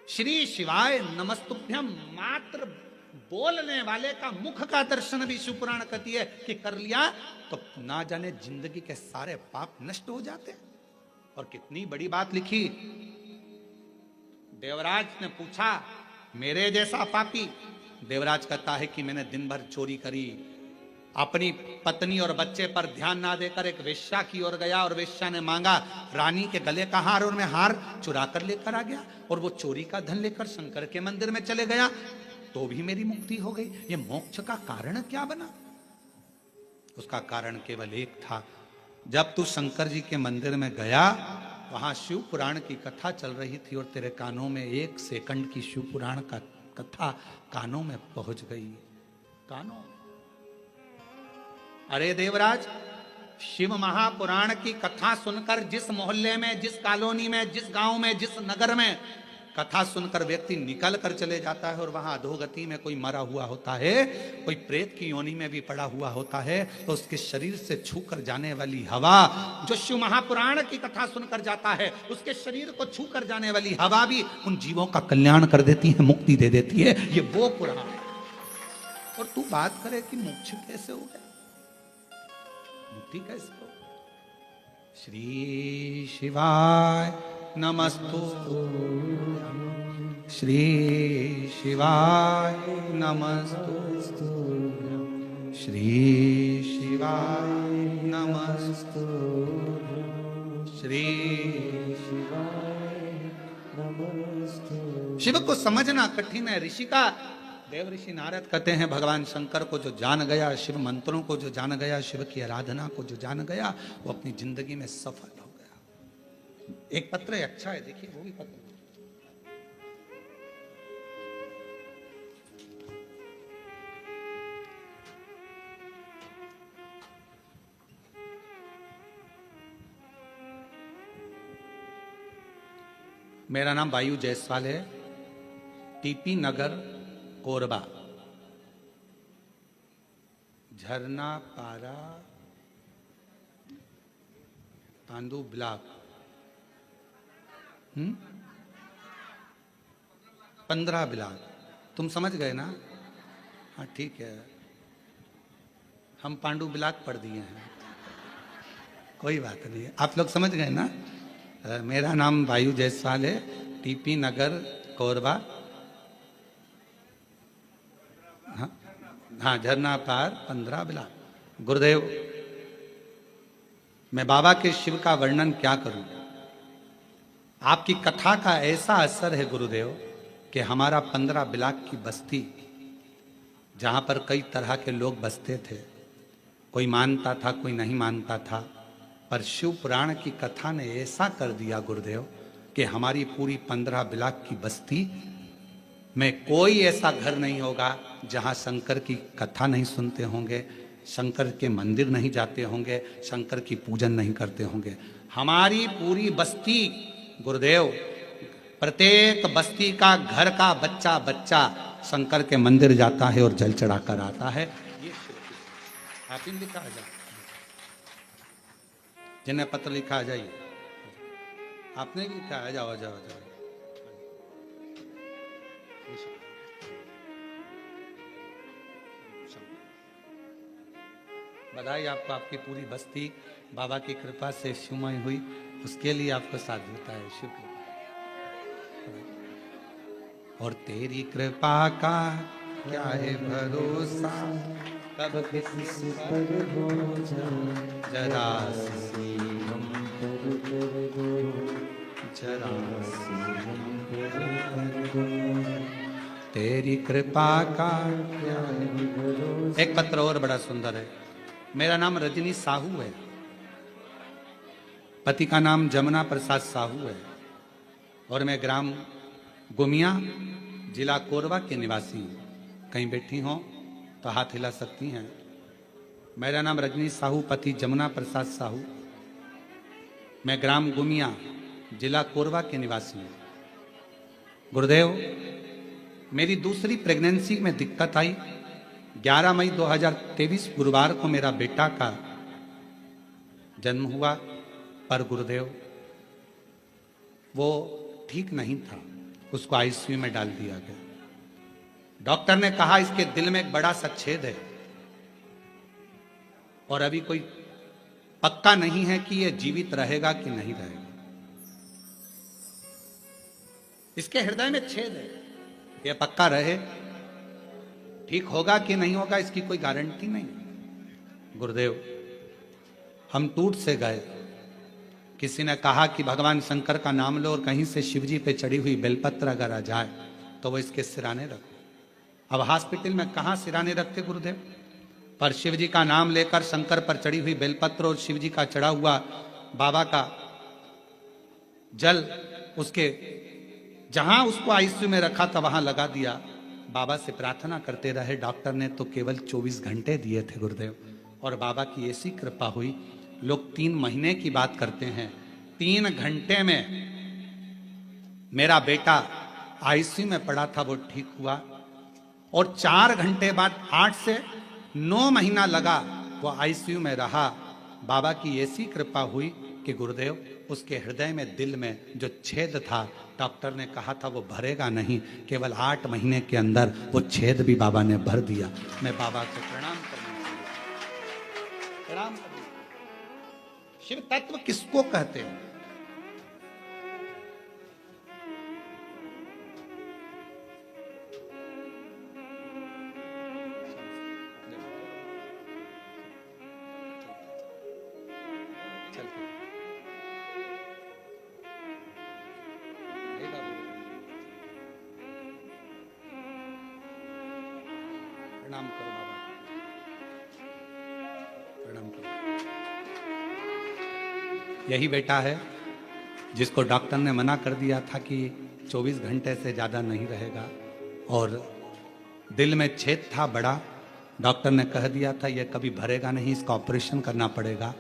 श्री शिवाय नमस्तुभ्यम मात्र बोलने वाले का मुख का दर्शन भी शिवपुराण कहती है कि कर लिया तो ना जाने जिंदगी के सारे पाप नष्ट हो जाते। और कितनी बड़ी बात लिखी। देवराज ने पूछा मेरे जैसा पापी। देवराज कहता है कि मैंने दिन भर चोरी करी, अपनी पत्नी और बच्चे पर ध्यान ना देकर एक वेश्या की ओर गया और वेश्या ने मांगा रानी के गले का हार और मैं हार चुरा कर लेकर आ गया और वो चोरी का धन लेकर शंकर के मंदिर में चले गया तो भी मेरी मुक्ति हो गई। ये मोक्ष का कारण क्या बना? उसका कारण केवल एक था। जब तू शंकर जी के मंदिर में गया वहां शिव पुराण की कथा चल रही थी और तेरे कानों में 1 सेकंड की शिव पुराण का कथा कानों में पहुंच गई। कानों। अरे देवराज, शिव महापुराण की कथा सुनकर जिस मोहल्ले में, जिस कॉलोनी में, जिस गांव में, जिस नगर में कथा सुनकर व्यक्ति निकल कर चले जाता है और वहां अधोगति में कोई मरा हुआ होता है, कोई प्रेत की योनि में भी पड़ा हुआ होता है, तो उसके शरीर से छूकर जाने वाली हवा, जो शिव महापुराण की कथा सुनकर जाता है, उसके शरीर को छूकर जाने वाली हवा भी उन जीवों का कल्याण कर देती है, मुक्ति दे देती है। ये वो पुराण है। और तू बात करे कि मोक्ष कैसे हो गया, मुक्ति कैसे हो? श्री शिवाय नमस्तु, श्री शिवाय नमस्तु, श्री शिवाय नमस्तु, श्री शिवाय नमस्तु। शिव को समझना कठिन है। ऋषि का देव ऋषि नारद कहते हैं भगवान शंकर को जो जान गया, शिव मंत्रों को जो जान गया, शिव की आराधना को जो जान गया, वो अपनी जिंदगी में सफल हो गया। एक पत्र अच्छा है, देखिए वो भी पत्र। मेरा नाम वायु जायसवाल है, टीपी नगर, कोरबा, झरना पारा, तांदू ब्लॉक। 15 ब्लॉक। तुम समझ गए ना? हाँ ठीक है, हम पांडु ब्लॉक पढ़ दिए हैं, कोई बात नहीं। आप लोग समझ गए ना? मेरा नाम वायु जायसवाल है, टीपी नगर, कोरबा। हाँ, झरना पार 15 ब्लॉक। गुरुदेव, मैं बाबा के शिव का वर्णन क्या करूं? आपकी कथा का ऐसा असर है गुरुदेव कि हमारा 15 ब्लॉक की बस्ती, जहां पर कई तरह के लोग बसते थे, कोई मानता था, कोई नहीं मानता था, पर शिव पुराण की कथा ने ऐसा कर दिया गुरुदेव कि हमारी पूरी 15 ब्लॉक की बस्ती में कोई ऐसा घर नहीं होगा जहां शंकर की कथा नहीं सुनते होंगे, शंकर के मंदिर नहीं जाते होंगे, शंकर की पूजन नहीं करते होंगे। हमारी पूरी बस्ती गुरुदेव, प्रत्येक बस्ती का घर का बच्चा बच्चा शंकर के मंदिर जाता है और जल चढ़ाकर आता है। ये आप इन लिखा आ जाए, जिन्हें पत्र लिखा आ जाइए। आपने लिखा आ जाओ, आ जाओ, आ जाओ। बधाई आपको, आपकी पूरी बस्ती बाबा की कृपा से शिवमय हुई, उसके लिए आपको साथ देता है शिव कृपा। और तेरी कृपा का क्या है भरोसा, कब किसी पर हो जाए जरा सी हम पर कर दो, जरा सी हम पर कर दो, तेरी कृपा का क्या है भरोसा। एक पत्र और बड़ा सुंदर है। मेरा नाम रजनी साहू है, पति का नाम जमुना प्रसाद साहू है, और मैं ग्राम गुमिया, जिला कोरबा के निवासी हूँ। कहीं बैठी हो तो हाथ हिला सकती हैं। मेरा नाम रजनी साहू, पति जमुना प्रसाद साहू, मैं ग्राम गुमिया, जिला कोरबा के निवासी हूँ। गुरुदेव, मेरी दूसरी प्रेगनेंसी में दिक्कत आई। 11 मई 2023 गुरुवार को मेरा बेटा का जन्म हुआ, पर गुरुदेव वो ठीक नहीं था, उसको आईसीयू में डाल दिया गया। डॉक्टर ने कहा इसके दिल में एक बड़ा सा छेद है और अभी कोई पक्का नहीं है कि यह जीवित रहेगा कि नहीं रहेगा। इसके हृदय में छेद है, यह पक्का रहे, ठीक होगा कि नहीं होगा इसकी कोई गारंटी नहीं। गुरुदेव, हम टूट से गए। किसी ने कहा कि भगवान शंकर का नाम लो और कहीं से शिवजी पे चढ़ी हुई बेलपत्र अगर आ जाए तो वो इसके सिराने रखो। अब हॉस्पिटल में कहां सिराने रखते गुरुदेव? पर शिवजी का नाम लेकर शंकर पर चढ़ी हुई बेलपत्र और शिवजी का चढ़ा हुआ बाबा का जल उसके जहां उसको आईसीयू में रखा था वहां लगा दिया। बाबा से प्रार्थना करते रहे। डॉक्टर ने तो केवल 24 घंटे दिए थे गुरुदेव, और बाबा की ऐसी कृपा हुई। लोग 3 महीने की बात करते हैं, 3 घंटे में मेरा बेटा आईसीयू में पड़ा था, वो ठीक हुआ। और 4 घंटे बाद 8 से 9 महीना लगा वो आईसीयू में रहा। बाबा की ऐसी कृपा हुई कि गुरुदेव उसके हृदय में, दिल में जो छेद था, डॉक्टर ने कहा था वो भरेगा नहीं, केवल 8 महीने के अंदर वो छेद भी बाबा ने भर दिया। मैं बाबा को प्रणाम प्रणाम करना। शिव तत्व किसको कहते हैं? प्रणाम करो बाबा, प्रणाम करो। यही बेटा है जिसको डॉक्टर ने मना कर दिया था कि 24 घंटे से ज़्यादा नहीं रहेगा, और दिल में छेद था बड़ा। डॉक्टर ने कह दिया था ये कभी भरेगा नहीं, इसका ऑपरेशन करना पड़ेगा।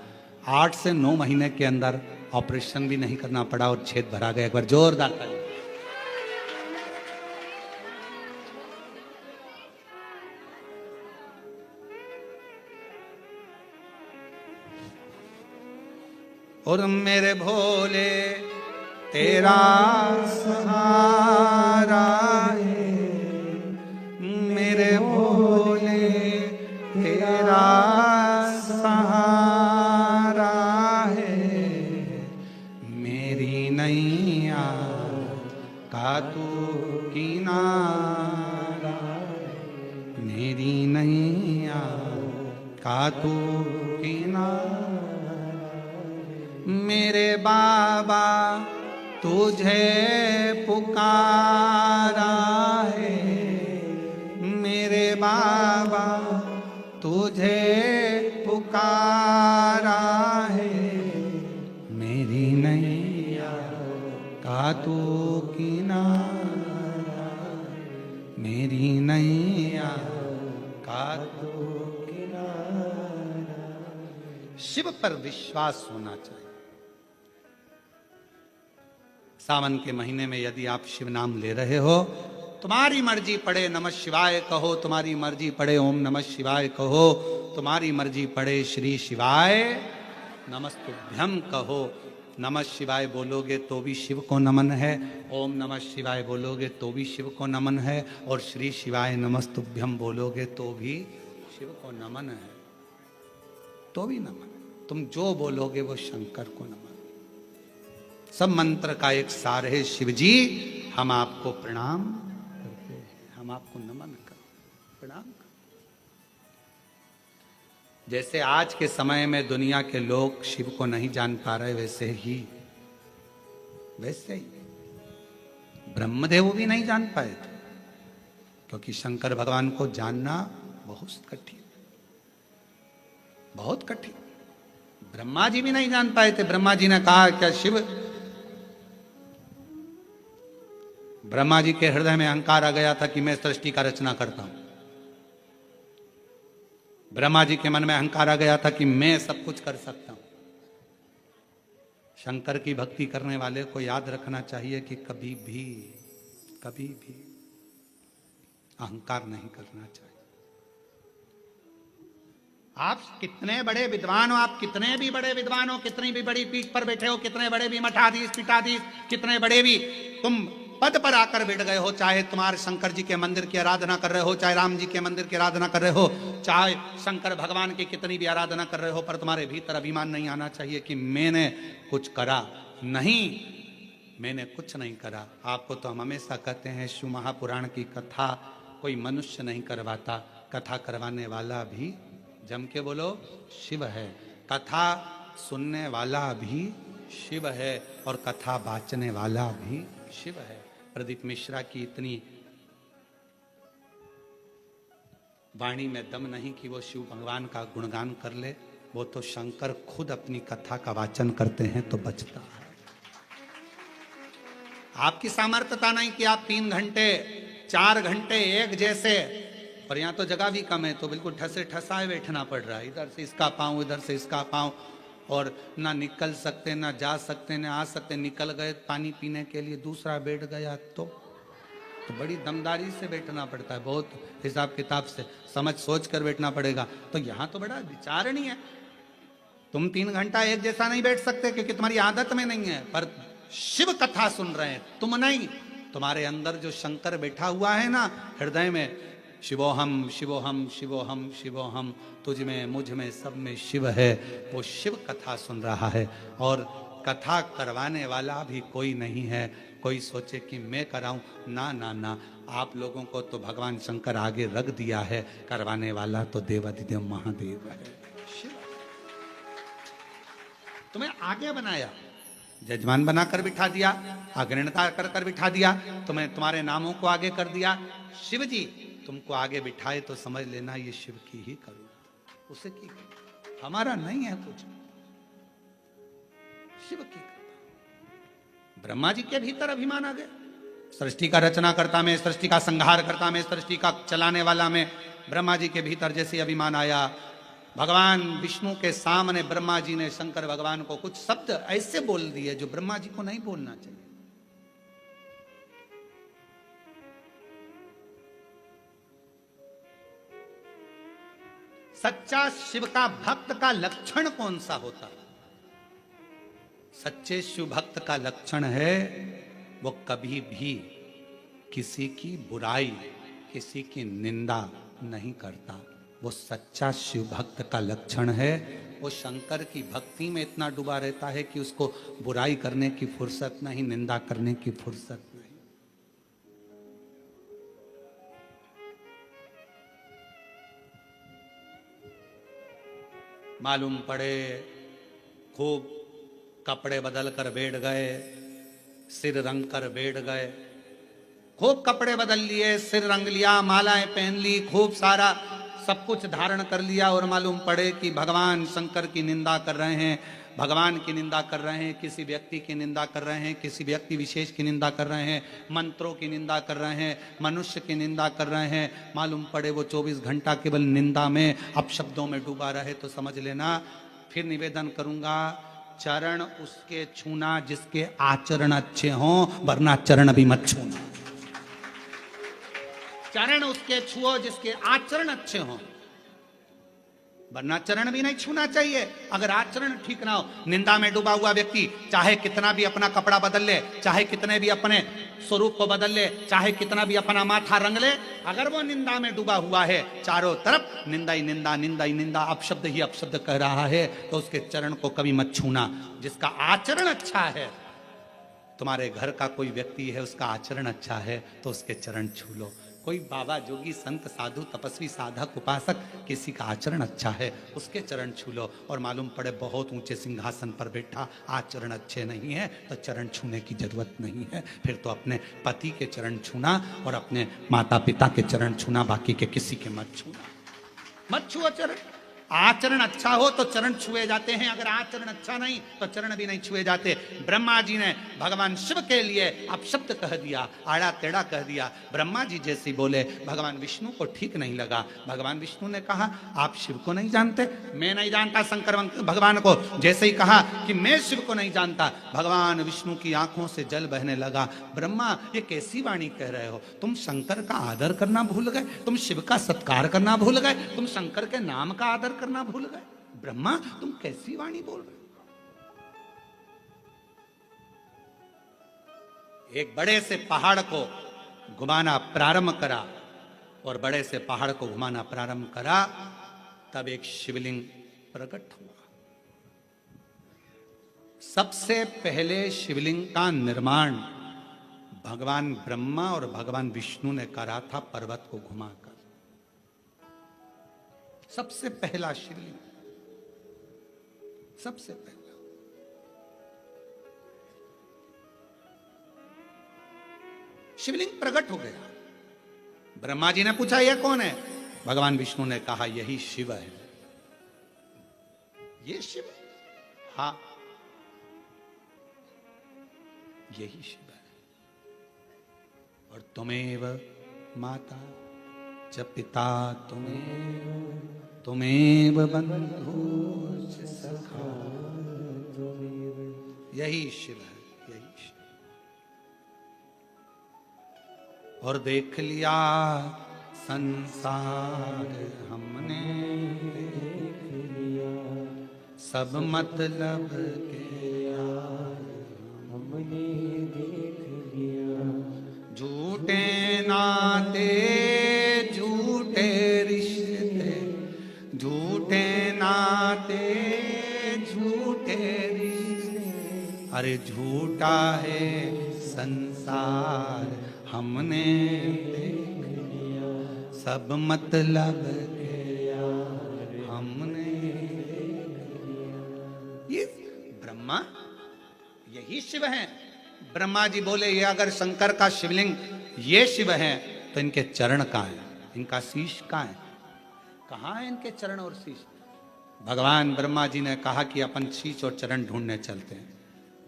8 से 9 महीने के अंदर ऑपरेशन भी नहीं करना पड़ा और छेद भरा गया। एक बार जोरदार ताली। और मेरे भोले तेरा सहारा है, मेरे भोले तेरा सहारा है, मेरी नैया का तू किनारा, मेरी नैया का तू किनारा। मेरे बाबा तुझे पुकारा है, मेरे बाबा तुझे पुकारा है, मेरी नैया का तू किनारा, मेरी नैया का तू किनारा। शिव पर विश्वास होना चाहिए। सावन के महीने में यदि आप शिव नाम ले रहे हो, तुम्हारी मर्जी पड़े नमः शिवाय कहो, तुम्हारी मर्जी पड़े ओम नमः शिवाय कहो, तुम्हारी मर्जी पड़े श्री शिवाय नमस्तुभ्यम कहो। नमः शिवाय बोलोगे तो भी शिव को नमन है, ओम नमः शिवाय बोलोगे तो भी शिव को नमन है, और श्री शिवाय नमस्तुभ्यम बोलोगे तो भी शिव को नमन है, तो भी नमन। तुम जो बोलोगे वो शंकर को नमन। सब मंत्र का एक सार है, शिव जी हम आपको प्रणाम करते हैं, हम आपको नमन करते, प्रणाम करते। जैसे आज के समय में दुनिया के लोग शिव को नहीं जान पा रहे, वैसे ही ब्रह्मदेव भी नहीं जान पाए थे, क्योंकि शंकर भगवान को जानना बहुत कठिन, बहुत कठिन। ब्रह्मा जी भी नहीं जान पाए थे। ब्रह्मा जी ने कहा क्या शिव, ब्रह्मा जी के हृदय में अहंकार आ गया था कि मैं सृष्टि का रचना करता हूं। ब्रह्मा जी के मन में अहंकार आ गया था कि मैं सब कुछ कर सकता हूं। शंकर की भक्ति करने वाले को याद रखना चाहिए कि कभी भी अहंकार नहीं करना चाहिए। आप कितने बड़े विद्वान हो, आप कितने भी बड़े विद्वान हो, कितनी भी बड़ी पीठ पर बैठे हो, कितने बड़े भी मठाधीश पीठाधीश, कितने बड़े भी तुम पद पर आकर बैठ गए हो, चाहे तुम्हारे शंकर जी के मंदिर की आराधना कर रहे हो, चाहे राम जी के मंदिर की आराधना कर रहे हो, चाहे शंकर भगवान की कितनी भी आराधना कर रहे हो, पर तुम्हारे भीतर अभिमान नहीं आना चाहिए कि मैंने कुछ करा। नहीं, मैंने कुछ नहीं करा। आपको तो हम हमेशा कहते हैं शिव महापुराण की कथा कोई मनुष्य नहीं करवाता, कथा करवाने वाला भी, जम के बोलो, शिव है। कथा सुनने वाला भी शिव है और कथा बाचने वाला भी शिव है। प्रदीप मिश्रा की इतनी वाणी में दम नहीं कि वो शिव भगवान का गुणगान कर ले, वो तो शंकर खुद अपनी कथा का वाचन करते हैं तो बचता है। आपकी सामर्थ्यता नहीं कि आप 3 घंटे 4 घंटे एक जैसे, और यहाँ तो जगह भी कम है तो बिल्कुल ठसे ठसाए बैठना पड़ रहा है, इधर से इसका पाँव इधर से इसका पाँव, और ना निकल सकते ना जा सकते ना आ सकते। निकल गए पानी पीने के लिए, दूसरा बैठ गया तो बड़ी दमदारी से बैठना पड़ता है, बहुत हिसाब किताब से समझ सोच कर बैठना पड़ेगा। तो यहाँ तो बड़ा विचारणीय है। तुम 3 घंटा एक जैसा नहीं बैठ सकते क्योंकि तुम्हारी आदत में नहीं है, पर शिव कथा सुन रहे हैं तुम नहीं, तुम्हारे अंदर जो शंकर बैठा हुआ है ना हृदय में, शिवोहम शिवोहम शिवोहम शिवोहम, तुझ में मुझ में सब में शिव है, वो शिव कथा सुन रहा है। और कथा करवाने वाला भी कोई नहीं है। कोई सोचे कि मैं कराऊं, ना ना ना, आप लोगों को तो भगवान शंकर आगे रख दिया है, करवाने वाला तो देवाधिदेव महादेव है, शिव। तुम्हें आगे बनाया, जजमान बनाकर बिठा दिया, अग्रणता कर कर बिठा दिया, तुम्हें तुम्हारे नामों को आगे कर दिया। शिव जी तुमको आगे बिठाए तो समझ लेना ये शिव की ही करुणा, उसे की कृपा, हमारा नहीं है कुछ, शिव की कृपा। ब्रह्मा जी के भीतर अभिमान आ गया, सृष्टि का रचना करता में, सृष्टि का संहार करता में, सृष्टि का चलाने वाला में ब्रह्मा जी के भीतर जैसे अभिमान आया, भगवान विष्णु के सामने ब्रह्मा जी ने शंकर भगवान को कुछ शब्द ऐसे बोल दिए जो ब्रह्मा जी को नहीं बोलना चाहिए। सच्चा शिव का भक्त का लक्षण कौन सा होता है? सच्चे शिव भक्त का लक्षण है वो कभी भी किसी की बुराई, किसी की निंदा नहीं करता। वो सच्चा शिव भक्त का लक्षण है। वो शंकर की भक्ति में इतना डूबा रहता है कि उसको बुराई करने की फुर्सत नहीं, निंदा करने की फुर्सत नहीं। मालूम पड़े खूब कपड़े बदल कर बैठ गए, सिर रंग कर बैठ गए, खूब कपड़े बदल लिए, सिर रंग लिया, मालाएं पहन ली, खूब सारा सब कुछ धारण कर लिया, और मालूम पड़े कि भगवान शंकर की निंदा कर रहे हैं, भगवान की निंदा कर रहे हैं, किसी व्यक्ति की निंदा कर रहे हैं, किसी व्यक्ति विशेष की निंदा कर रहे हैं, मंत्रों की निंदा कर रहे हैं, मनुष्य की निंदा कर रहे हैं। मालूम पड़े वो 24 घंटा केवल निंदा में, अपशब्दों में डूबा रहे तो समझ लेना। फिर निवेदन करूंगा, चरण उसके छूना जिसके आचरण अच्छे हों, वरना चरण भी मत छूना। चरण उसके छुओ जिसके आचरण अच्छे हों, वरना चरण भी नहीं छूना चाहिए अगर आचरण ठीक ना हो। निंदा में डूबा हुआ व्यक्ति चाहे कितना भी अपना कपड़ा बदल ले, चाहे कितने भी अपने स्वरूप को बदल ले, चाहे कितना भी अपना माथा रंग ले, अगर वो निंदा में डूबा हुआ है, चारों तरफ निंदा ही निंदा, निंदा ही निंदा, अपशब्द ही अपशब्द कह रहा है, तो उसके चरण को कभी मत छूना। जिसका आचरण अच्छा है, तुम्हारे घर का कोई व्यक्ति है उसका आचरण अच्छा है तो उसके चरण छू लो। कोई बाबा जोगी संत साधु तपस्वी साधक उपासक किसी का आचरण अच्छा है उसके चरण छू लो। और मालूम पड़े बहुत ऊंचे सिंहासन पर बैठा, आचरण अच्छे नहीं है तो चरण छूने की जरूरत नहीं है। फिर तो अपने पति के चरण छूना और अपने माता पिता के चरण छूना, बाकी के किसी के मत छूना, मत छुओ चरण। आचरण अच्छा हो तो चरण छुए जाते हैं, अगर आचरण अच्छा नहीं तो चरण भी नहीं छुए जाते। ब्रह्मा जी ने भगवान शिव के लिए अपशब्द कह दिया, आड़ा टेढ़ा कह दिया। ब्रह्मा जी जैसे बोले, भगवान विष्णु को ठीक नहीं लगा। भगवान विष्णु ने कहा आप शिव को नहीं जानते? मैं नहीं जानता शंकर भगवान को। जैसे ही कहा कि मैं शिव को नहीं जानता, भगवान विष्णु की आंखों से जल बहने लगा। ब्रह्मा ये कैसी वाणी कह रहे हो? तुम शंकर का आदर करना भूल गए, तुम शिव का सत्कार करना भूल गए, तुम शंकर के नाम का आदर करना भूल गए। ब्रह्मा तुम कैसी वाणी बोल रहे हो? एक बड़े से पहाड़ को घुमाना प्रारंभ करा, और बड़े से पहाड़ को घुमाना प्रारंभ करा, तब एक शिवलिंग प्रकट हुआ। सबसे पहले शिवलिंग का निर्माण भगवान ब्रह्मा और भगवान विष्णु ने करा था पर्वत को घुमाकर। सबसे पहला शिवलिंग, सबसे पहला। शिवलिंग प्रकट हो गया। ब्रह्मा जी ने पूछा यह कौन है? भगवान विष्णु ने कहा यही शिव है। ये शिव? हाँ, यही शिव है। और तुमेव माता च पिता तुमेव बंधु च सखा, यही शिव है, यही शिव। और देख लिया संसार हमने, देख लिया सब मतलब के यार हमने देख लिया। झूठे नाते झूठे रिश्ते, झूठे नाते झूठे रिश्ते, अरे झूठा है संसार हमने देख लिया, सब मतलब के यार हमने देख लिया। ये ब्रह्मा, यही शिव है। ब्रह्मा जी बोले ये अगर शंकर का शिवलिंग ये शिव है तो इनके चरण कहाँ है, इनका शीश कहाँ है? कहाँ है इनके चरण और शीश? भगवान ब्रह्मा जी ने कहा कि अपन शीश और चरण ढूंढने चलते हैं।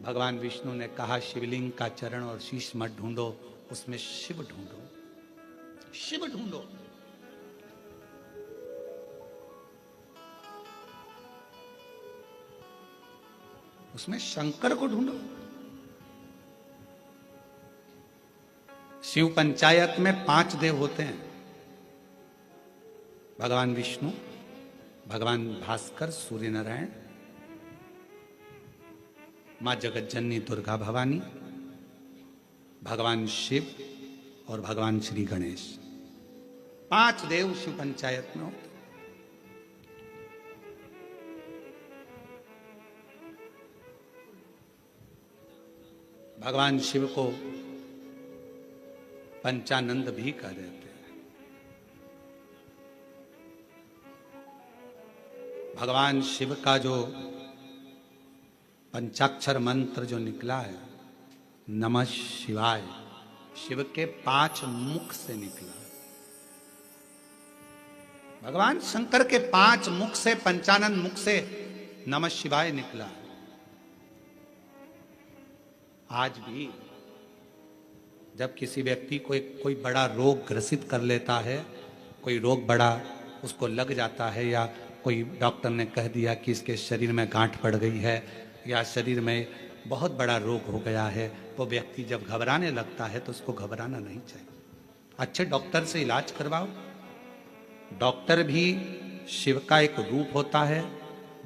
भगवान विष्णु ने कहा शिवलिंग का चरण और शीश मत ढूंढो, उसमें शिव ढूंढो, शिव ढूंढो। उसमें शंकर को ढूंढो। शिव पंचायत में 5 देव होते हैं, भगवान विष्णु, भगवान भास्कर, सूर्य नारायण, मां जगतजननी दुर्गा भवानी, भगवान शिव और भगवान श्री गणेश। 5 देव शिव पंचायत में होते। भगवान शिव को पंचानंद भी कह देते हैं। भगवान शिव का जो पंचाक्षर मंत्र जो निकला है, नमः शिवाय, शिव के 5 मुख से निकला। भगवान शंकर के 5 मुख से, पंचानंद मुख से नमः शिवाय निकला। आज भी जब किसी व्यक्ति को कोई बड़ा रोग ग्रसित कर लेता है, कोई रोग बड़ा उसको लग जाता है, या कोई डॉक्टर ने कह दिया कि इसके शरीर में गांठ पड़ गई है या शरीर में बहुत बड़ा रोग हो गया है, वो व्यक्ति जब घबराने लगता है तो उसको घबराना नहीं चाहिए। अच्छे डॉक्टर से इलाज करवाओ। डॉक्टर भी शिव का एक रूप होता है।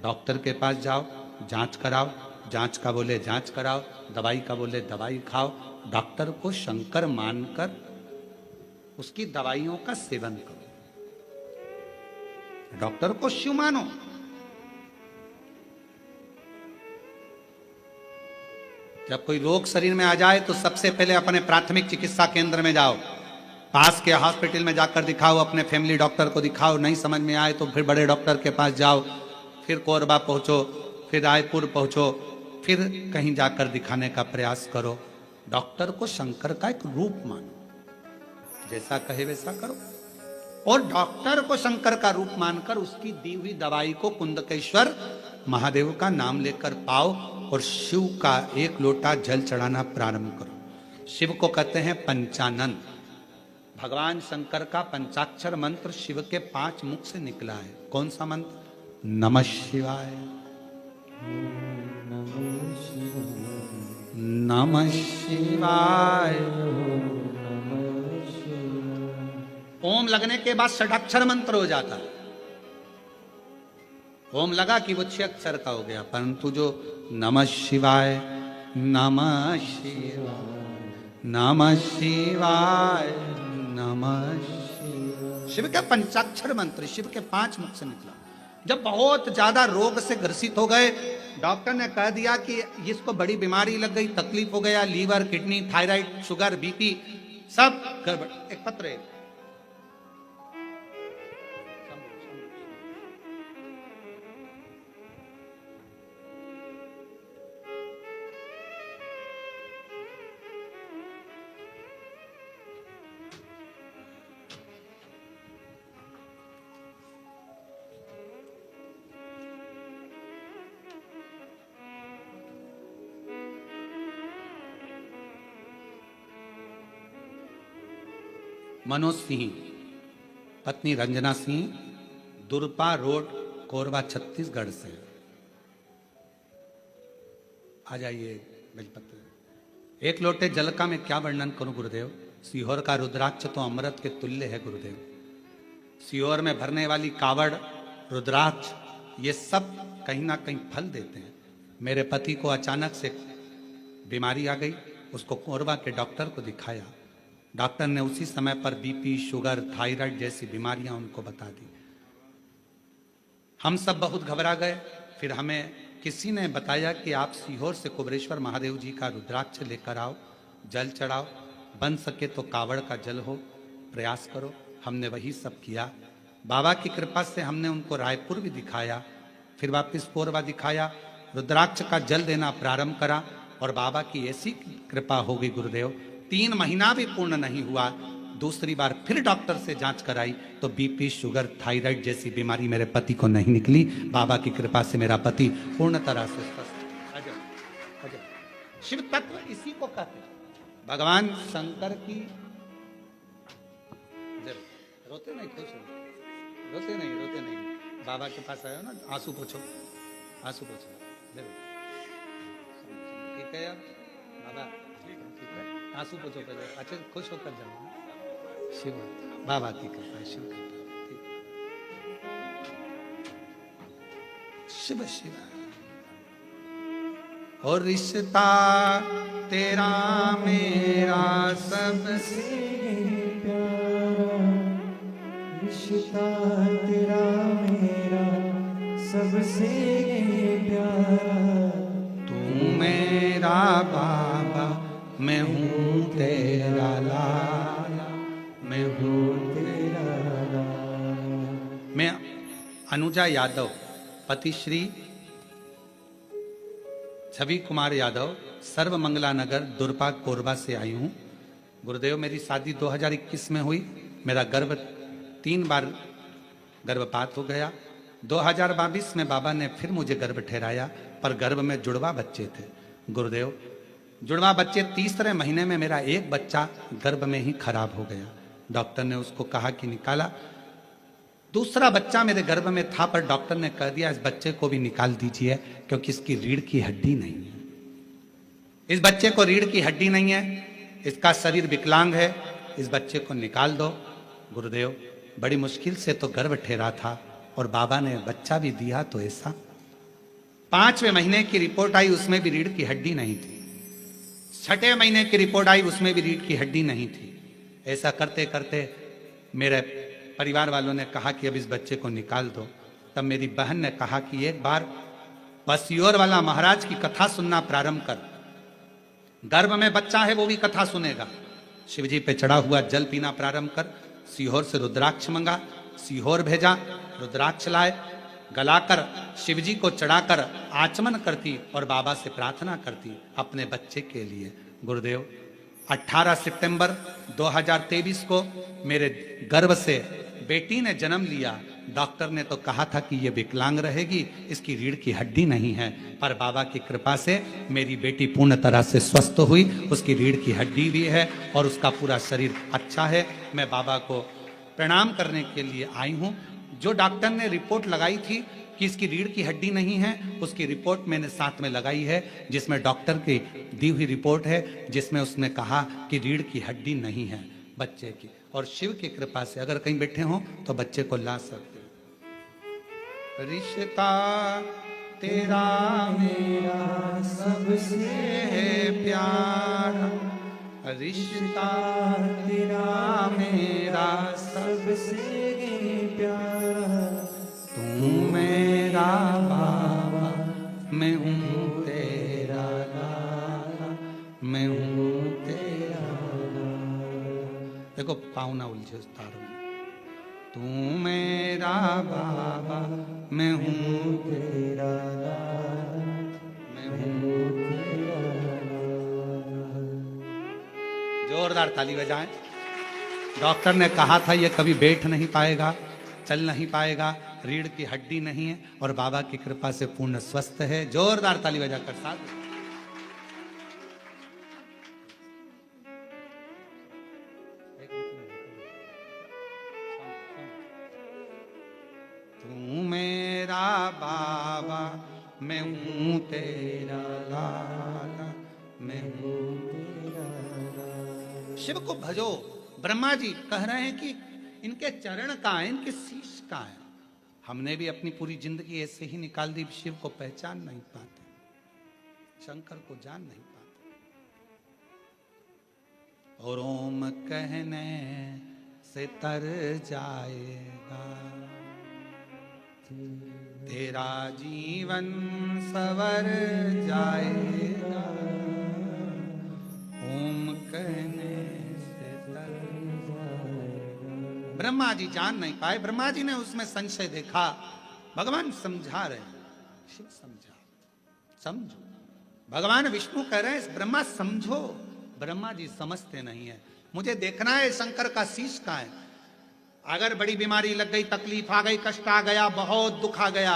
डॉक्टर के पास जाओ, जांच कराओ, जांच का बोले जांच कराओ, दवाई का बोले दवाई खाओ। डॉक्टर को शंकर मानकर उसकी दवाइयों का सेवन करो। डॉक्टर को शिव मानो। जब कोई रोग शरीर में आ जाए तो सबसे पहले अपने प्राथमिक चिकित्सा केंद्र में जाओ, पास के हॉस्पिटल में जाकर दिखाओ, अपने फैमिली डॉक्टर को दिखाओ। नहीं समझ में आए तो फिर बड़े डॉक्टर के पास जाओ, फिर कोरबा पहुंचो, फिर रायपुर पहुंचो, फिर कहीं जाकर दिखाने का प्रयास करो। डॉक्टर को शंकर का एक रूप मानो, जैसा कहे वैसा करो। और डॉक्टर को शंकर का रूप मानकर उसकी दी हुई दवाई को कुंदकेश्वर महादेव का नाम लेकर पाओ और शिव का 1 लोटा जल चढ़ाना प्रारंभ करो। शिव को कहते हैं पंचानन। भगवान शंकर का पंचाक्षर मंत्र शिव के 5 मुख से निकला है। कौन सा मंत्र? नमः शिवाय, नमः शिवाय। ओम लगने के बाद षडाक्षर मंत्र हो जाता है। ओम लगा कि वो 6 अक्षर का हो गया, परंतु जो नमः शिवाय, नमः शिवाय, नमः शिवाय, नमः शिवाय। शिव के पंचाक्षर मंत्र, शिव के 5 मुख से निकला। जब बहुत ज्यादा रोग से ग्रसित हो गए, डॉक्टर ने कह दिया कि इसको बड़ी बीमारी लग गई, तकलीफ हो गया, liver, kidney, thyroid, sugar, BP सब गड़बड़। एक पत्र है, मनोज सिंह, पत्नी रंजना सिंह, दुरपा रोड, कोरबा, छत्तीसगढ़ से। आ जाइए बेलपत्र। एक लोटे जल का मैं क्या वर्णन करूं गुरुदेव। सीहोर का रुद्राक्ष तो अमृत के तुल्य है गुरुदेव। सीहोर में भरने वाली कावड़, रुद्राक्ष, ये सब कहीं ना कहीं फल देते हैं। मेरे पति को अचानक से बीमारी आ गई, उसको कोरबा के डॉक्टर को दिखाया। डॉक्टर ने उसी समय पर बीपी, शुगर, थायराइड जैसी बीमारियां उनको बता दी। हम सब बहुत घबरा गए। फिर हमें किसी ने बताया कि आप सीहोर से कुबरेश्वर महादेव जी का रुद्राक्ष लेकर आओ, जल चढ़ाओ, बन सके तो कावड़ का जल हो, प्रयास करो। हमने वही सब किया। बाबा की कृपा से हमने उनको रायपुर भी दिखाया, फिर वापस कोरबा दिखाया, रुद्राक्ष का जल देना प्रारंभ करा और बाबा की ऐसी कृपा हो गई गुरुदेव, 3 महीना भी पूर्ण नहीं हुआ, दूसरी बार फिर डॉक्टर से जांच कराई तो बीपी, शुगर, थायराइड जैसी बीमारी मेरे पति को नहीं निकली। बाबा की कृपा से मेरा पति पूर्ण तरह से स्वस्थ। अजब शिव तत्व इसी को कहते हैं। भगवान शंकर की रोते नहीं, खुश हो, रोते नहीं, रोते नहीं। बाबा के पास आयो ना, आंसू पोछो, आंसू पोछो, ठीक है अब बाबा, ठीक है, आंसू पोछो पहले, अच्छे खुश होकर जाओ। शिव बाबा की कृपा, शिव कृपा, शिव शिव। और रिश्ता तेरा मेरा सबसे प्यारा, रिश्ता तेरा मेरा सबसे प्यारा। तू मेरा बाबा, मैं हूँ तेरा लाला, मैं हूँ तेरा लाला। मैं अनुजा यादव, पति श्री छवि कुमार यादव, सर्व मंगला नगर, दुर्पा, कोरबा से आई हूँ। गुरुदेव, मेरी शादी 2021 में हुई। मेरा गर्भ 3 बार गर्भपात हो गया। 2022 में बाबा ने फिर मुझे गर्भ ठहराया, पर गर्भ में जुड़वा बच्चे थे। गुरुदेव, जुड़वा बच्चे, तीसरे महीने में मेरा एक बच्चा गर्भ में ही खराब हो गया। डॉक्टर ने उसको कहा कि निकाला। दूसरा बच्चा मेरे गर्भ में था, पर डॉक्टर ने कह दिया इस बच्चे को भी निकाल दीजिए, क्योंकि इसकी रीढ़ की हड्डी नहीं है। इस बच्चे को रीढ़ की हड्डी नहीं है, इसका शरीर विकलांग है, इस बच्चे को निकाल दो। गुरुदेव, बड़ी मुश्किल से तो गर्भ ठहरा था और बाबा ने बच्चा भी दिया तो ऐसा। 5वें महीने की रिपोर्ट आई, उसमें भी रीढ़ की हड्डी नहीं थी। 6ठे महीने की रिपोर्ट आई, उसमें भी रीढ़ की हड्डी नहीं थी। ऐसा करते करते मेरे परिवार वालों ने कहा कि अब इस बच्चे को निकाल दो। तब मेरी बहन ने कहा कि एक बार बसियोर वाला महाराज की कथा सुनना प्रारंभ कर, गर्भ में बच्चा है वो भी कथा सुनेगा। शिवजी पे चढ़ा हुआ जल पीना प्रारंभ कर। सीहोर से रुद्राक्ष मंगा, सीहोर भेजा, रुद्राक्ष लाए, गलाकर शिवजी को चढ़ाकर आचमन करती और बाबा से प्रार्थना करती अपने बच्चे के लिए। गुरुदेव, 18 सितंबर 2023 को मेरे गर्भ से बेटी ने जन्म लिया। डॉक्टर ने तो कहा था कि ये विकलांग रहेगी, इसकी रीढ़ की हड्डी नहीं है, पर बाबा की कृपा से मेरी बेटी पूर्ण तरह से स्वस्थ हुई। उसकी रीढ़ की हड्डी भी है और उसका पूरा शरीर अच्छा है। मैं बाबा को प्रणाम करने के लिए आई हूँ। जो डॉक्टर ने रिपोर्ट लगाई थी कि इसकी रीढ़ की हड्डी नहीं है, उसकी रिपोर्ट मैंने साथ में लगाई है, जिसमें डॉक्टर की दी हुई रिपोर्ट है, जिसमें उसने कहा कि रीढ़ की हड्डी नहीं है बच्चे की। और शिव की कृपा से अगर कहीं बैठे हों तो बच्चे को ला सकते। रिश्ता तेरा मेरा सबसे प्यारा, रिश्ता तेरा मेरा सबसे प्यारा, तू मेरा बाबा, मैं हूँ तेरा लाला, मैं हूँ तेरा लाला। देखो पाँव ना उलझे उस तारों में। तू मेरा बाबा, मैं हूँ तेरा लाला, मैं हूँ। जोरदार ताली बजाएं। डॉक्टर ने कहा था ये कभी बैठ नहीं पाएगा, चल नहीं पाएगा, रीढ़ की हड्डी नहीं है, और बाबा की कृपा से पूर्ण स्वस्थ है। जोरदार ताली बजाकर साथ। तू मेरा बाबा, मैं हूँ तेरा लाला, मैं हूँ तेरा लाला। शिव को भजो। ब्रह्मा जी कह रहे हैं कि इनके चरण कहाँ है, इनके शीश कहाँ है। हमने भी अपनी पूरी जिंदगी ऐसे ही निकाल दी, शिव को पहचान नहीं पाते, शंकर को जान नहीं पाते। और ओम कहने से तर जाएगा तेरा जीवन सवर जाएगा, ओम कहने से तर जाएगा। ब्रह्मा जी जान नहीं पाए, ब्रह्मा जी ने उसमें संशय देखा। भगवान समझा रहे, शिव समझा, समझो। भगवान विष्णु कह रहे हैं ब्रह्मा समझो, ब्रह्मा जी समझते नहीं है। मुझे देखना है शंकर का शीश कहाँ है। अगर बड़ी बीमारी लग गई, तकलीफ आ गई, कष्ट आ गया, बहुत दुख आ गया,